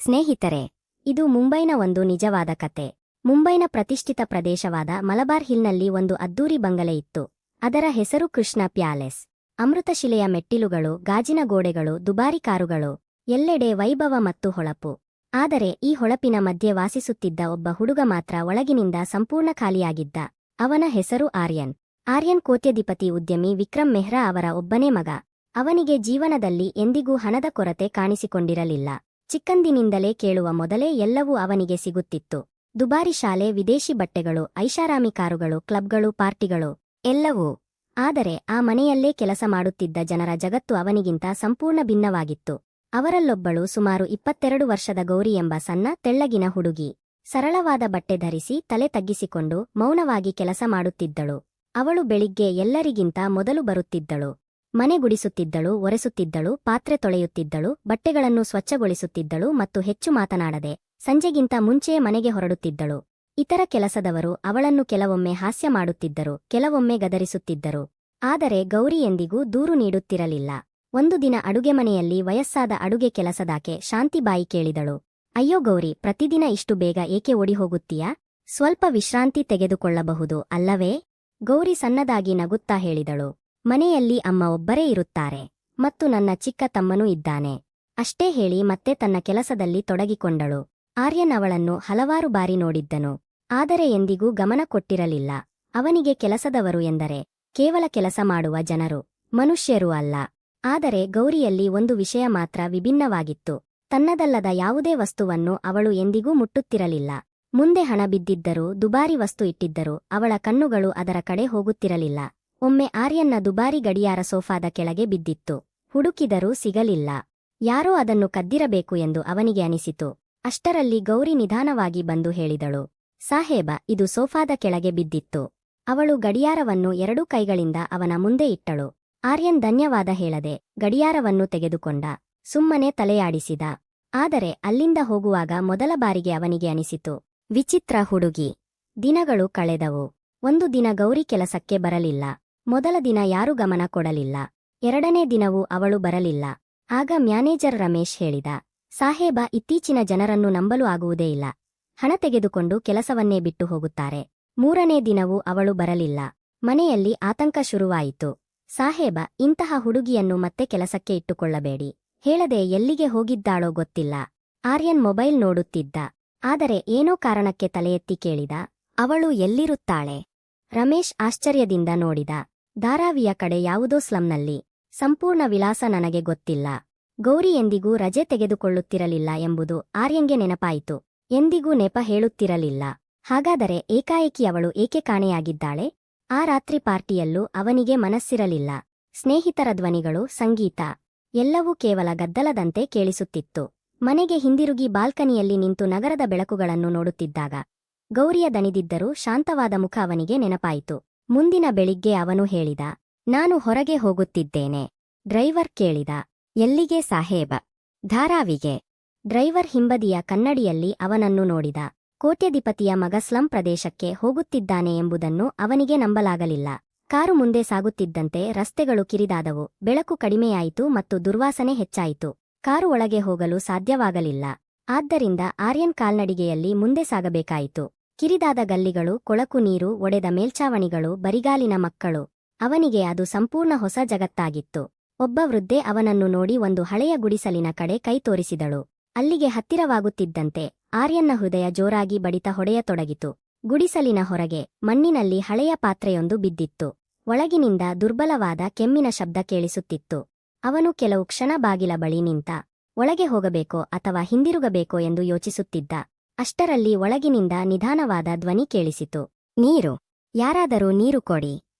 ಸ್ನೇಹಿತರೆ, ಇದು ಮುಂಬೈನ ಒಂದು ನಿಜವಾದ ಕತೆ. ಮುಂಬೈನ ಪ್ರತಿಷ್ಠಿತ ಪ್ರದೇಶವಾದ ಮಲಬಾರ್ ಹಿಲ್ನಲ್ಲಿ ಒಂದು ಅದ್ದೂರಿ ಬಂಗಲೆ ಇತ್ತು. ಅದರ ಹೆಸರು ಕೃಷ್ಣ ಪ್ಯಾಲೇಸ್. ಅಮೃತಶಿಲೆಯ ಮೆಟ್ಟಿಲುಗಳು, ಗಾಜಿನ ಗೋಡೆಗಳು, ದುಬಾರಿ ಕಾರುಗಳು, ಎಲ್ಲೆಡೆ ವೈಭವ ಮತ್ತು ಹೊಳಪು. ಆದರೆ ಈ ಹೊಳಪಿನ ಮಧ್ಯೆ ವಾಸಿಸುತ್ತಿದ್ದ ಒಬ್ಬ ಹುಡುಗ ಮಾತ್ರ ಒಳಗಿನಿಂದ ಸಂಪೂರ್ಣ ಖಾಲಿಯಾಗಿದ್ದ. ಅವನ ಹೆಸರು ಆರ್ಯನ್. ಆರ್ಯನ್ ಕೋಟ್ಯಧಿಪತಿ ಉದ್ಯಮಿ ವಿಕ್ರಮ್ ಮೆಹ್ರಾ ಅವರ ಒಬ್ಬನೇ ಮಗ. ಅವನಿಗೆ ಜೀವನದಲ್ಲಿ ಎಂದಿಗೂ ಹಣದ ಕೊರತೆ ಕಾಣಿಸಿಕೊಂಡಿರಲಿಲ್ಲ. ಚಿಕ್ಕಂದಿನಿಂದಲೇ ಕೇಳುವ ಮೊದಲೇ ಎಲ್ಲವೂ ಅವನಿಗೆ ಸಿಗುತ್ತಿತ್ತು. ದುಬಾರಿ ಶಾಲೆ, ವಿದೇಶಿ ಬಟ್ಟೆಗಳು, ಐಷಾರಾಮಿ ಕಾರುಗಳು, ಕ್ಲಬ್ಗಳು, ಪಾರ್ಟಿಗಳು, ಎಲ್ಲವೂ. ಆದರೆ ಆ ಮನೆಯಲ್ಲೇ ಕೆಲಸ ಮಾಡುತ್ತಿದ್ದ ಜನರ ಜಗತ್ತು ಅವನಿಗಿಂತ ಸಂಪೂರ್ಣ ಭಿನ್ನವಾಗಿತ್ತು. ಅವರಲ್ಲೊಬ್ಬಳು ಸುಮಾರು 22 ವರ್ಷದ ಗೌರಿ ಎಂಬ ಸಣ್ಣ, ತೆಳ್ಳಗಿನ ಹುಡುಗಿ. ಸರಳವಾದ ಬಟ್ಟೆ ಧರಿಸಿ, ತಲೆ ತಗ್ಗಿಸಿಕೊಂಡು ಮೌನವಾಗಿ ಕೆಲಸ ಮಾಡುತ್ತಿದ್ದಳು. ಅವಳು ಬೆಳಿಗ್ಗೆ ಎಲ್ಲರಿಗಿಂತ ಮೊದಲು ಬರುತ್ತಿದ್ದಳು. ಮನೆ ಗುಡಿಸುತ್ತಿದ್ದಳು, ಒರೆಸುತ್ತಿದ್ದಳು, ಪಾತ್ರೆ ತೊಳೆಯುತ್ತಿದ್ದಳು, ಬಟ್ಟೆಗಳನ್ನು ಸ್ವಚ್ಛಗೊಳಿಸುತ್ತಿದ್ದಳು ಮತ್ತು ಹೆಚ್ಚು ಮಾತನಾಡದೆ ಸಂಜೆಗಿಂತ ಮುಂಚೆಯೇ ಮನೆಗೆ ಹೊರಡುತ್ತಿದ್ದಳು. ಇತರ ಕೆಲಸದವರು ಅವಳನ್ನು ಕೆಲವೊಮ್ಮೆ ಹಾಸ್ಯ ಮಾಡುತ್ತಿದ್ದರು, ಕೆಲವೊಮ್ಮೆ ಗದರಿಸುತ್ತಿದ್ದರು. ಆದರೆ ಗೌರಿ ಎಂದಿಗೂ ದೂರು ನೀಡುತ್ತಿರಲಿಲ್ಲ. ಒಂದು ದಿನ ಅಡುಗೆಮನೆಯಲ್ಲಿ ವಯಸ್ಸಾದ ಅಡುಗೆ ಕೆಲಸದಾಕೆ ಶಾಂತಿಬಾಯಿ ಕೇಳಿದಳು, "ಅಯ್ಯೋ ಗೌರಿ, ಪ್ರತಿದಿನ ಇಷ್ಟು ಬೇಗ ಏಕೆ ಓಡಿಹೋಗುತ್ತೀಯಾ? ಸ್ವಲ್ಪ ವಿಶ್ರಾಂತಿ ತೆಗೆದುಕೊಳ್ಳಬಹುದು ಅಲ್ಲವೇ?" ಗೌರಿ ಸಣ್ಣದಾಗಿ ನಗುತ್ತಾ ಹೇಳಿದಳು, "ಮನೆಯಲ್ಲಿ ಅಮ್ಮ ಒಬ್ಬರೇ ಇರುತ್ತಾರೆ ಮತ್ತು ನನ್ನ ಚಿಕ್ಕ ತಮ್ಮನೂ ಇದ್ದಾನೆ." ಅಷ್ಟೇ ಹೇಳಿ ಮತ್ತೆ ತನ್ನ ಕೆಲಸದಲ್ಲಿ ತೊಡಗಿಕೊಂಡಳು. ಆರ್ಯನ್ ಅವಳನ್ನು ಹಲವಾರು ಬಾರಿ ನೋಡಿದ್ದನು. ಆದರೆ ಎಂದಿಗೂ ಗಮನ ಕೊಟ್ಟಿರಲಿಲ್ಲ. ಅವನಿಗೆ ಕೆಲಸದವರು ಎಂದರೆ ಕೇವಲ ಕೆಲಸ ಮಾಡುವ ಜನರು, ಮನುಷ್ಯರೂ ಅಲ್ಲ. ಆದರೆ ಗೌರಿಯಲ್ಲಿ ಒಂದು ವಿಷಯ ಮಾತ್ರ ವಿಭಿನ್ನವಾಗಿತ್ತು. ತನ್ನದಲ್ಲದ ಯಾವುದೇ ವಸ್ತುವನ್ನು ಅವಳು ಎಂದಿಗೂ ಮುಟ್ಟುತ್ತಿರಲಿಲ್ಲ. ಮುಂದೆ ಹಣ ಬಿದ್ದಿದ್ದರೂ, ದುಬಾರಿ ವಸ್ತು ಇಟ್ಟಿದ್ದರೂ ಅವಳ ಕಣ್ಣುಗಳು ಅದರ ಕಡೆ ಹೋಗುತ್ತಿರಲಿಲ್ಲ. ಒಮ್ಮೆ ಆರ್ಯನ್ನ ದುಬಾರಿ ಗಡಿಯಾರ ಸೋಫಾದ ಕೆಳಗೆ ಬಿದ್ದಿತ್ತು. ಹುಡುಕಿದರೂ ಸಿಗಲಿಲ್ಲ. ಯಾರೋ ಅದನ್ನು ಕದ್ದಿರಬೇಕು ಎಂದು ಅವನಿಗೆ ಅನಿಸಿತು. ಅಷ್ಟರಲ್ಲಿ ಗೌರಿ ನಿಧಾನವಾಗಿ ಬಂದು ಹೇಳಿದಳು, "ಸಾಹೇಬ, ಇದು ಸೋಫಾದ ಕೆಳಗೆ ಬಿದ್ದಿತ್ತು." ಅವಳು ಗಡಿಯಾರವನ್ನು 2 ಕೈಗಳಿಂದ ಅವನ ಮುಂದೆ ಇಟ್ಟಳು. ಆರ್ಯನ್ ಧನ್ಯವಾದ ಹೇಳದೆ ಗಡಿಯಾರವನ್ನು ತೆಗೆದುಕೊಂಡ. ಸುಮ್ಮನೆ ತಲೆಯಾಡಿಸಿದ. ಆದರೆ ಅಲ್ಲಿಂದ ಹೋಗುವಾಗ ಮೊದಲ ಬಾರಿಗೆ ಅವನಿಗೆ ಅನಿಸಿತು, ವಿಚಿತ್ರ ಹುಡುಗಿ. ದಿನಗಳು ಕಳೆದವು. ಒಂದು ದಿನ ಗೌರಿ ಕೆಲಸಕ್ಕೆ ಬರಲಿಲ್ಲ. ಮೊದಲ ದಿನ ಯಾರೂ ಗಮನ ಕೊಡಲಿಲ್ಲ. 2ನೇ ದಿನವೂ ಅವಳು ಬರಲಿಲ್ಲ. ಆಗ ಮ್ಯಾನೇಜರ್ ರಮೇಶ್ ಹೇಳಿದ, "ಸಾಹೇಬ, ಇತ್ತೀಚಿನ ಜನರನ್ನು ನಂಬಲು ಆಗುವುದೇ ಇಲ್ಲ. ಹಣ ತೆಗೆದುಕೊಂಡು ಕೆಲಸವನ್ನೇ ಬಿಟ್ಟು ಹೋಗುತ್ತಾರೆ." 3ನೇ ದಿನವೂ ಅವಳು ಬರಲಿಲ್ಲ. ಮನೆಯಲ್ಲಿ ಆತಂಕ ಶುರುವಾಯಿತು. "ಸಾಹೇಬ, ಇಂತಹ ಹುಡುಗಿಯನ್ನು ಮತ್ತೆ ಕೆಲಸಕ್ಕೆ ಇಟ್ಟುಕೊಳ್ಳಬೇಡಿ. ಹೇಳದೆ ಎಲ್ಲಿಗೆ ಹೋಗಿದ್ದಾಳೋ ಗೊತ್ತಿಲ್ಲ." ಆರ್ಯನ್ ಮೊಬೈಲ್ ನೋಡುತ್ತಿದ್ದ. ಆದರೆ ಏನೋ ಕಾರಣಕ್ಕೆ ತಲೆಯೆತ್ತಿ ಕೇಳಿದ, "ಅವಳು ಎಲ್ಲಿರುತ್ತಾಳೆ?" ರಮೇಶ್ ಆಶ್ಚರ್ಯದಿಂದ ನೋಡಿದ. ಧಾರಾವಿಯ ಕಡೆ ಯಾವುದೋ ಸ್ಲಂನಲ್ಲಿ. ಸಂಪೂರ್ಣ ವಿಳಾಸ ನನಗೆ ಗೊತ್ತಿಲ್ಲ. ಗೌರಿ ಎಂದಿಗೂ ರಜೆ ತೆಗೆದುಕೊಳ್ಳುತ್ತಿರಲಿಲ್ಲ ಎಂಬುದು ಆರ್ಯನ್ಗೆ ನೆನಪಾಯಿತು. ಎಂದಿಗೂ ನೆಪ ಹೇಳುತ್ತಿರಲಿಲ್ಲ. ಹಾಗಾದರೆ ಏಕಾಏಕಿ ಅವಳು ಏಕೆ ಕಾಣೆಯಾಗಿದ್ದಾಳೆ? ಆ ರಾತ್ರಿ ಪಾರ್ಟಿಯಲ್ಲೂ ಅವನಿಗೆ ಮನಸ್ಸಿರಲಿಲ್ಲ. ಸ್ನೇಹಿತರ ಧ್ವನಿಗಳು, ಸಂಗೀತ, ಎಲ್ಲವೂ ಕೇವಲ ಗದ್ದಲದಂತೆ ಕೇಳಿಸುತ್ತಿತ್ತು. ಮನೆಗೆ ಹಿಂದಿರುಗಿ ಬಾಲ್ಕನಿಯಲ್ಲಿ ನಿಂತು ನಗರದ ಬೆಳಕುಗಳನ್ನು ನೋಡುತ್ತಿದ್ದಾಗ ಗೌರಿಯ ದಣಿದಿದ್ದರೂ ಶಾಂತವಾದ ಮುಖ ಅವನಿಗೆ ನೆನಪಾಯಿತು. ಮುಂದಿನ ಬೆಳಿಗ್ಗೆ ಅವನು ಹೇಳಿದ, "ನಾನು ಹೊರಗೆ ಹೋಗುತ್ತಿದ್ದೇನೆ." ಡ್ರೈವರ್ ಕೇಳಿದ, "ಎಲ್ಲಿಗೆ ಸಾಹೇಬ?" "ಧಾರಾವಿಗೆ." ಡ್ರೈವರ್ ಹಿಂಬದಿಯ ಕನ್ನಡಿಯಲ್ಲಿ ಅವನನ್ನು ನೋಡಿದ. ಕೋಟ್ಯಧಿಪತಿಯ ಮಗ ಸ್ಲಂ ಪ್ರದೇಶಕ್ಕೆ ಹೋಗುತ್ತಿದ್ದಾನೆ ಎಂಬುದನ್ನು ಅವನಿಗೆ ನಂಬಲಾಗಲಿಲ್ಲ. ಕಾರು ಮುಂದೆ ಸಾಗುತ್ತಿದ್ದಂತೆ ರಸ್ತೆಗಳು ಕಿರಿದಾದವು, ಬೆಳಕು ಕಡಿಮೆಯಾಯಿತು ಮತ್ತು ದುರ್ವಾಸನೆ ಹೆಚ್ಚಾಯಿತು. ಕಾರು ಒಳಗೆ ಹೋಗಲು ಸಾಧ್ಯವಾಗಲಿಲ್ಲ. ಆದ್ದರಿಂದ ಆರ್ಯನ್ ಕಾಲ್ನಡಿಗೆಯಲ್ಲಿ ಮುಂದೆ ಸಾಗಬೇಕಾಯಿತು. ಕಿರಿದಾದ ಗಲ್ಲಿಗಳು, ಕೊಳಕು ನೀರು, ಒಡೆದ ಮೇಲ್ಛಾವಣಿಗಳು, ಬರಿಗಾಲಿನ ಮಕ್ಕಳು. ಅವನಿಗೆ ಅದು ಸಂಪೂರ್ಣ ಹೊಸ ಜಗತ್ತಾಗಿತ್ತು. ಒಬ್ಬ ವೃದ್ಧೆ ಅವನನ್ನು ನೋಡಿ ಒಂದು ಹಳೆಯ ಗುಡಿಸಲಿನ ಕಡೆ ಕೈ ತೋರಿಸಿದಳು. ಅಲ್ಲಿಗೆ ಹತ್ತಿರವಾಗುತ್ತಿದ್ದಂತೆ ಆರ್ಯನ್ನ ಹೃದಯ ಜೋರಾಗಿ ಬಡಿತ ಹೊಡೆಯತೊಡಗಿತು. ಗುಡಿಸಲಿನ ಹೊರಗೆ ಮಣ್ಣಿನಲ್ಲಿ ಹಳೆಯ ಪಾತ್ರೆಯೊಂದು ಬಿದ್ದಿತ್ತು. ಒಳಗಿನಿಂದ ದುರ್ಬಲವಾದ ಕೆಮ್ಮಿನ ಶಬ್ದ ಕೇಳಿಸುತ್ತಿತ್ತು. ಅವನು ಕೆಲವು ಕ್ಷಣ ಬಾಗಿಲ ಬಳಿ ನಿಂತ. ಒಳಗೆ ಹೋಗಬೇಕೋ ಅಥವಾ ಹಿಂದಿರುಗಬೇಕೋ ಎಂದು ಯೋಚಿಸುತ್ತಿದ್ದ. ಅಷ್ಟರಲ್ಲಿ ಒಳಗಿನಿಂದ ನಿಧಾನವಾದ ಧ್ವನಿ ಕೇಳಿಸಿತು, "ನೀರು. ಯಾರಾದರೂ ನೀರು ಕೊಡಿ."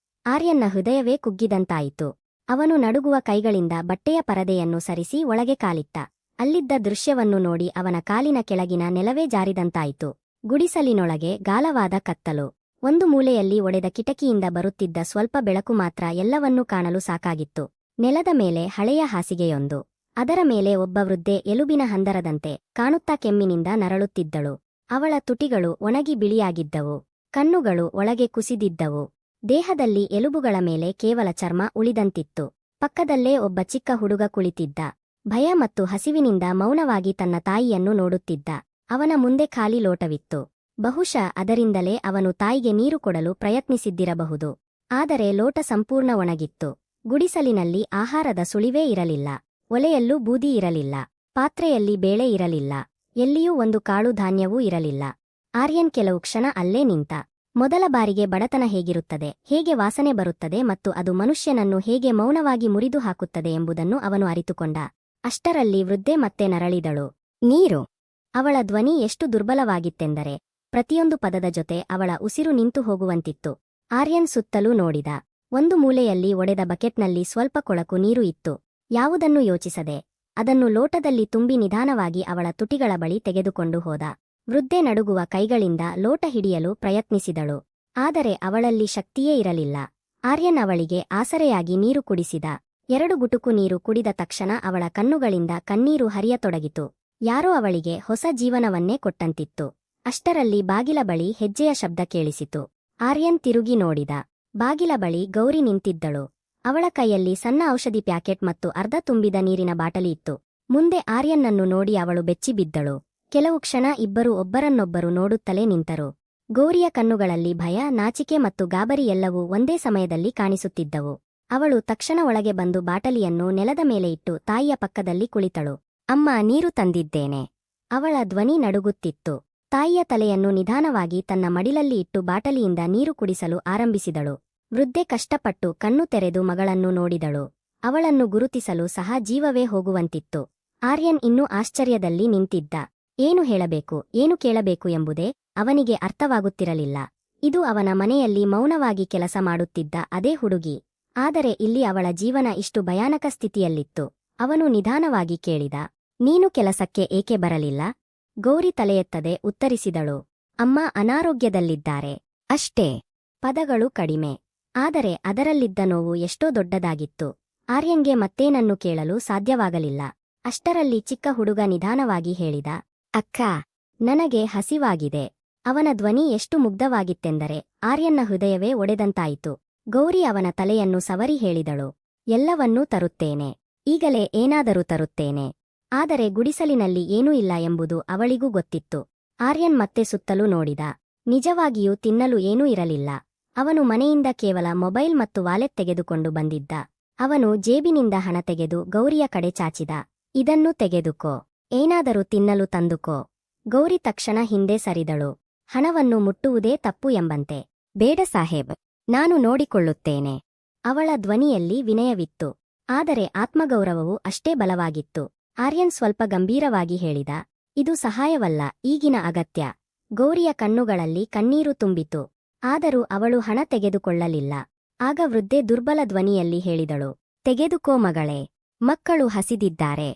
ಆರ್ಯನ್ನ ಹೃದಯವೇ ಕುಗ್ಗಿದಂತಾಯಿತು. ಅವನು ನಡುಗುವ ಕೈಗಳಿಂದ ಬಟ್ಟೆಯ ಪರದೆಯನ್ನು ಸರಿಸಿ ಒಳಗೆ ಕಾಲಿಟ್ಟ. ಅಲ್ಲಿದ್ದ ದೃಶ್ಯವನ್ನು ನೋಡಿ ಅವನ ಕಾಲಿನ ಕೆಳಗಿನ ನೆಲವೇ ಜಾರಿದಂತಾಯಿತು. ಗುಡಿಸಲಿನೊಳಗೆ ಗಾಳವಾದ ಕತ್ತಲು. ಒಂದು ಮೂಲೆಯಲ್ಲಿ ಒಡೆದ ಕಿಟಕಿಯಿಂದ ಬರುತ್ತಿದ್ದ ಸ್ವಲ್ಪ ಬೆಳಕು ಮಾತ್ರ ಎಲ್ಲವನ್ನೂ ಕಾಣಲು ಸಾಕಾಗಿತ್ತು. ನೆಲದ ಮೇಲೆ ಹಳೆಯ ಹಾಸಿಗೆಯೊಂದು. ಅದರ ಮೇಲೆ ಒಬ್ಬ ವೃದ್ಧೆ ಎಲುಬಿನ ಹಂದರದಂತೆ ಕಾಣುತ್ತಾ ಕೆಮ್ಮಿನಿಂದ ನರಳುತ್ತಿದ್ದಳು. ಅವಳ ತುಟಿಗಳು ಒಣಗಿ ಬಿಳಿಯಾಗಿದ್ದವು. ಕಣ್ಣುಗಳು ಒಳಗೆ ಕುಸಿದಿದ್ದವು. ದೇಹದಲ್ಲಿ ಎಲುಬುಗಳ ಮೇಲೆ ಕೇವಲ ಚರ್ಮ ಉಳಿದಂತಿತ್ತು. ಪಕ್ಕದಲ್ಲೇ ಒಬ್ಬ ಚಿಕ್ಕ ಹುಡುಗ ಕುಳಿತಿದ್ದ. ಭಯ ಮತ್ತು ಹಸಿವಿನಿಂದ ಮೌನವಾಗಿ ತನ್ನ ತಾಯಿಯನ್ನು ನೋಡುತ್ತಿದ್ದ. ಅವನ ಮುಂದೆ ಖಾಲಿ ಲೋಟವಿತ್ತು. ಬಹುಶಃ ಅದರಿಂದಲೇ ಅವನು ತಾಯಿಗೆ ನೀರು ಕೊಡಲು ಪ್ರಯತ್ನಿಸಿದ್ದಿರಬಹುದು. ಆದರೆ ಲೋಟ ಸಂಪೂರ್ಣ ಒಣಗಿತ್ತು. ಗುಡಿಸಲಿನಲ್ಲಿ ಆಹಾರದ ಸುಳಿವೇ ಇರಲಿಲ್ಲ. ಒಲೆಯಲ್ಲೂ ಬೂದಿ ಇರಲಿಲ್ಲ. ಪಾತ್ರೆಯಲ್ಲಿ ಬೇಳೆ ಇರಲಿಲ್ಲ. ಎಲ್ಲಿಯೂ ಒಂದು ಕಾಳು ಧಾನ್ಯವೂ ಇರಲಿಲ್ಲ. ಆರ್ಯನ್ ಕೆಲವು ಕ್ಷಣ ಅಲ್ಲೇ ನಿಂತ. ಮೊದಲ ಬಾರಿಗೆ ಬಡತನ ಹೇಗಿರುತ್ತದೆ, ಹೇಗೆ ವಾಸನೆ ಬರುತ್ತದೆ ಮತ್ತು ಅದು ಮನುಷ್ಯನನ್ನು ಹೇಗೆ ಮೌನವಾಗಿ ಮುರಿದು ಹಾಕುತ್ತದೆ ಎಂಬುದನ್ನು ಅವನು ಅರಿತುಕೊಂಡ. ಅಷ್ಟರಲ್ಲಿ ವೃದ್ಧೆ ಮತ್ತೆ ನರಳಿದಳು. ನೀರು. ಅವಳ ಧ್ವನಿ ಎಷ್ಟು ದುರ್ಬಲವಾಗಿತ್ತೆಂದರೆ ಪ್ರತಿಯೊಂದು ಪದದ ಜೊತೆ ಅವಳ ಉಸಿರು ನಿಂತು ಹೋಗುವಂತಿತ್ತು. ಆರ್ಯನ್ ಸುತ್ತಲೂ ನೋಡಿದ. ಒಂದು ಮೂಲೆಯಲ್ಲಿ ಒಡೆದ ಬಕೆಟ್ನಲ್ಲಿ ಸ್ವಲ್ಪ ಕೊಳಕು ನೀರು ಇತ್ತು. ಯಾವುದನ್ನು ಯೋಚಿಸದೆ ಅದನ್ನು ಲೋಟದಲ್ಲಿ ತುಂಬಿ ನಿಧಾನವಾಗಿ ಅವಳ ತುಟಿಗಳ ಬಳಿ ತೆಗೆದುಕೊಂಡು ಹೋದ. ವೃದ್ಧೆ ನಡುಗುವ ಕೈಗಳಿಂದ ಲೋಟ ಹಿಡಿಯಲು ಪ್ರಯತ್ನಿಸಿದಳು. ಆದರೆ ಅವಳಲ್ಲಿ ಶಕ್ತಿಯೇ ಇರಲಿಲ್ಲ. ಆರ್ಯನ್ ಅವಳಿಗೆ ಆಸರೆಯಾಗಿ ನೀರು ಕುಡಿಸಿದ. 2 ಗುಟುಕು ನೀರು ಕುಡಿದ ತಕ್ಷಣ ಅವಳ ಕಣ್ಣುಗಳಿಂದ ಕಣ್ಣೀರು ಹರಿಯತೊಡಗಿತು. ಯಾರೋ ಅವಳಿಗೆ ಹೊಸ ಜೀವನವನ್ನೇ ಕೊಟ್ಟಂತಿತ್ತು. ಅಷ್ಟರಲ್ಲಿ ಬಾಗಿಲ ಬಳಿ ಹೆಜ್ಜೆಯ ಶಬ್ದ ಕೇಳಿಸಿತು. ಆರ್ಯನ್ ತಿರುಗಿ ನೋಡಿದ. ಬಾಗಿಲ ಬಳಿ ಗೌರಿ ನಿಂತಿದ್ದಳು. ಅವಳ ಕೈಯಲ್ಲಿ ಸಣ್ಣ ಔಷಧಿ ಪ್ಯಾಕೆಟ್ ಮತ್ತು ಅರ್ಧ ತುಂಬಿದ ನೀರಿನ ಬಾಟಲಿ ಇತ್ತು. ಮುಂದೆ ಆರ್ಯನ್ನನ್ನು ನೋಡಿ ಅವಳು ಬೆಚ್ಚಿಬಿದ್ದಳು. ಕೆಲವು ಕ್ಷಣ ಇಬ್ಬರು ಒಬ್ಬರನ್ನೊಬ್ಬರು ನೋಡುತ್ತಲೇ ನಿಂತರು. ಗೌರಿಯ ಕಣ್ಣುಗಳಲ್ಲಿ ಭಯ, ನಾಚಿಕೆ ಮತ್ತು ಗಾಬರಿ ಎಲ್ಲವೂ ಒಂದೇ ಸಮಯದಲ್ಲಿ ಕಾಣಿಸುತ್ತಿದ್ದವು. ಅವಳು ತಕ್ಷಣ ಒಳಗೆ ಬಂದು ಬಾಟಲಿಯನ್ನು ನೆಲದ ಮೇಲೆ ಇಟ್ಟು ತಾಯಿಯ ಪಕ್ಕದಲ್ಲಿ ಕುಳಿತಳು. ಅಮ್ಮ, ನೀರು ತಂದಿದ್ದೇನೆ. ಅವಳ ಧ್ವನಿ ನಡುಗುತ್ತಿತ್ತು. ತಾಯಿಯ ತಲೆಯನ್ನು ನಿಧಾನವಾಗಿ ತನ್ನ ಮಡಿಲಲ್ಲಿ ಇಟ್ಟು ಬಾಟಲಿಯಿಂದ ನೀರು ಕುಡಿಸಲು ಆರಂಭಿಸಿದಳು. ವೃದ್ಧೆ ಕಷ್ಟಪಟ್ಟು ಕಣ್ಣು ತೆರೆದು ಮಗಳನ್ನು ನೋಡಿದಳು. ಅವಳನ್ನು ಗುರುತಿಸಲು ಸಹ ಜೀವವೇ ಹೋಗುವಂತಿತ್ತು. ಆರ್ಯನ್ ಇನ್ನೂ ಆಶ್ಚರ್ಯದಲ್ಲಿ ನಿಂತಿದ್ದ. ಏನು ಹೇಳಬೇಕು, ಏನು ಕೇಳಬೇಕು ಎಂಬುದೇ ಅವನಿಗೆ ಅರ್ಥವಾಗುತ್ತಿರಲಿಲ್ಲ. ಇದು ಅವನ ಮನೆಯಲ್ಲಿ ಮೌನವಾಗಿ ಕೆಲಸ ಮಾಡುತ್ತಿದ್ದ ಅದೇ ಹುಡುಗಿ. ಆದರೆ ಇಲ್ಲಿ ಅವಳ ಜೀವನ ಇಷ್ಟು ಭಯಾನಕ ಸ್ಥಿತಿಯಲ್ಲಿತ್ತು. ಅವನು ನಿಧಾನವಾಗಿ ಕೇಳಿದ, ನೀನು ಕೆಲಸಕ್ಕೆ ಏಕೆ ಬರಲಿಲ್ಲ? ಗೌರಿ ತಲೆಯೆತ್ತದೆ ಉತ್ತರಿಸಿದಳು. ಅಮ್ಮ ಅನಾರೋಗ್ಯದಲ್ಲಿದ್ದಾರೆ. ಅಷ್ಟೇ. ಪದಗಳು ಕಡಿಮೆ. ಆದರೆ ಅದರಲ್ಲಿದ್ದ ನೋವು ಎಷ್ಟೋ ದೊಡ್ಡದಾಗಿತ್ತು. ಆರ್ಯನ್ಗೆ ಮತ್ತೇನನ್ನು ಕೇಳಲು ಸಾಧ್ಯವಾಗಲಿಲ್ಲ. ಅಷ್ಟರಲ್ಲಿ ಚಿಕ್ಕ ಹುಡುಗ ನಿಧಾನವಾಗಿ ಹೇಳಿದ, ಅಕ್ಕ, ನನಗೆ ಹಸಿವಾಗಿದೆ. ಅವನ ಧ್ವನಿ ಎಷ್ಟು ಮುಗ್ಧವಾಗಿತ್ತೆಂದರೆ ಆರ್ಯನ್ನ ಹೃದಯವೇ ಒಡೆದಂತಾಯಿತು. ಗೌರಿ ಅವನ ತಲೆಯನ್ನು ಸವರಿ ಹೇಳಿದಳು, ಎಲ್ಲವನ್ನೂ ತರುತ್ತೇನೆ. ಈಗಲೇ ಏನಾದರೂ ತರುತ್ತೇನೆ. ಆದರೆ ಗುಡಿಸಲಿನಲ್ಲಿ ಏನೂ ಇಲ್ಲ ಎಂಬುದು ಅವಳಿಗೂ ಗೊತ್ತಿತ್ತು. ಆರ್ಯನ್ ಮತ್ತೆ ಸುತ್ತಲೂ ನೋಡಿದ. ನಿಜವಾಗಿಯೂ ತಿನ್ನಲು ಏನೂ ಇರಲಿಲ್ಲ. ಅವನು ಮನೆಯಿಂದ ಕೇವಲ ಮೊಬೈಲ್ ಮತ್ತು ವಾಲೆಟ್ ತೆಗೆದುಕೊಂಡು ಬಂದಿದ್ದ. ಅವನು ಜೇಬಿನಿಂದ ಹಣ ತೆಗೆದು ಗೌರಿಯ ಕಡೆ ಚಾಚಿದ. ಇದನ್ನು ತೆಗೆದುಕೋ. ಏನಾದರೂ ತಿನ್ನಲು ತಂದುಕೋ. ಗೌರಿ ತಕ್ಷಣ ಹಿಂದೆ ಸರಿದಳು. ಹಣವನ್ನು ಮುಟ್ಟುವುದೇ ತಪ್ಪು ಎಂಬಂತೆ. ಬೇಡ ಸಾಹೇಬ್, ನಾನು ನೋಡಿಕೊಳ್ಳುತ್ತೇನೆ. ಅವಳ ಧ್ವನಿಯಲ್ಲಿ ವಿನಯವಿತ್ತು. ಆದರೆ ಆತ್ಮಗೌರವವು ಅಷ್ಟೇ ಬಲವಾಗಿತ್ತು. ಆರ್ಯನ್ ಸ್ವಲ್ಪ ಗಂಭೀರವಾಗಿ ಹೇಳಿದ, ಇದು ಸಹಾಯವಲ್ಲ, ಈಗಿನ ಅಗತ್ಯ. ಗೌರಿಯ ಕಣ್ಣುಗಳಲ್ಲಿ ಕಣ್ಣೀರು ತುಂಬಿತು. ಆದರೂ ಅವಳು ಹಣ ತೆಗೆದುಕೊಳ್ಳಲಿಲ್ಲ. ಆಗ ವೃದ್ಧೆ ದುರ್ಬಲ ಧ್ವನಿಯಲ್ಲಿ ಹೇಳಿದಳು, ತೆಗೆದುಕೋ ಮಗಳೇ, ಮಕ್ಕಳು ಹಸಿದಿದ್ದಾರೆ.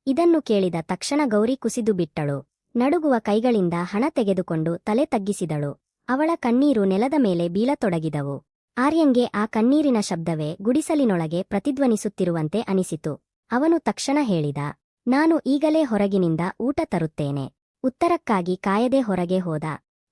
ಇದನ್ನು ಕೇಳಿದ ತಕ್ಷಣ ಗೌರಿ ಕುಸಿದು ಬಿಟ್ಟಳು. ನಡುಗುವ ಕೈಗಳಿಂದ ಹಣ ತೆಗೆದುಕೊಂಡು ತಲೆ ತಗ್ಗಿಸಿದಳು. ಅವಳ ಕಣ್ಣೀರು ನೆಲದ ಮೇಲೆ ಬೀಳತೊಡಗಿದವು. ಆರ್ಯನ್ಗೆ ಆ ಕಣ್ಣೀರಿನ ಶಬ್ದವೇ ಗುಡಿಸಲಿನೊಳಗೆ ಪ್ರತಿಧ್ವನಿಸುತ್ತಿರುವಂತೆ ಅನಿಸಿತು. ಅವನು ತಕ್ಷಣ ಹೇಳಿದ, ನಾನು ಈಗಲೇ ಹೊರಗಿನಿಂದ ಊಟ ತರುತ್ತೇನೆ. ಉತ್ತರಕ್ಕಾಗಿ ಕಾಯದೆ ಹೊರಗೆ ಹೋದ.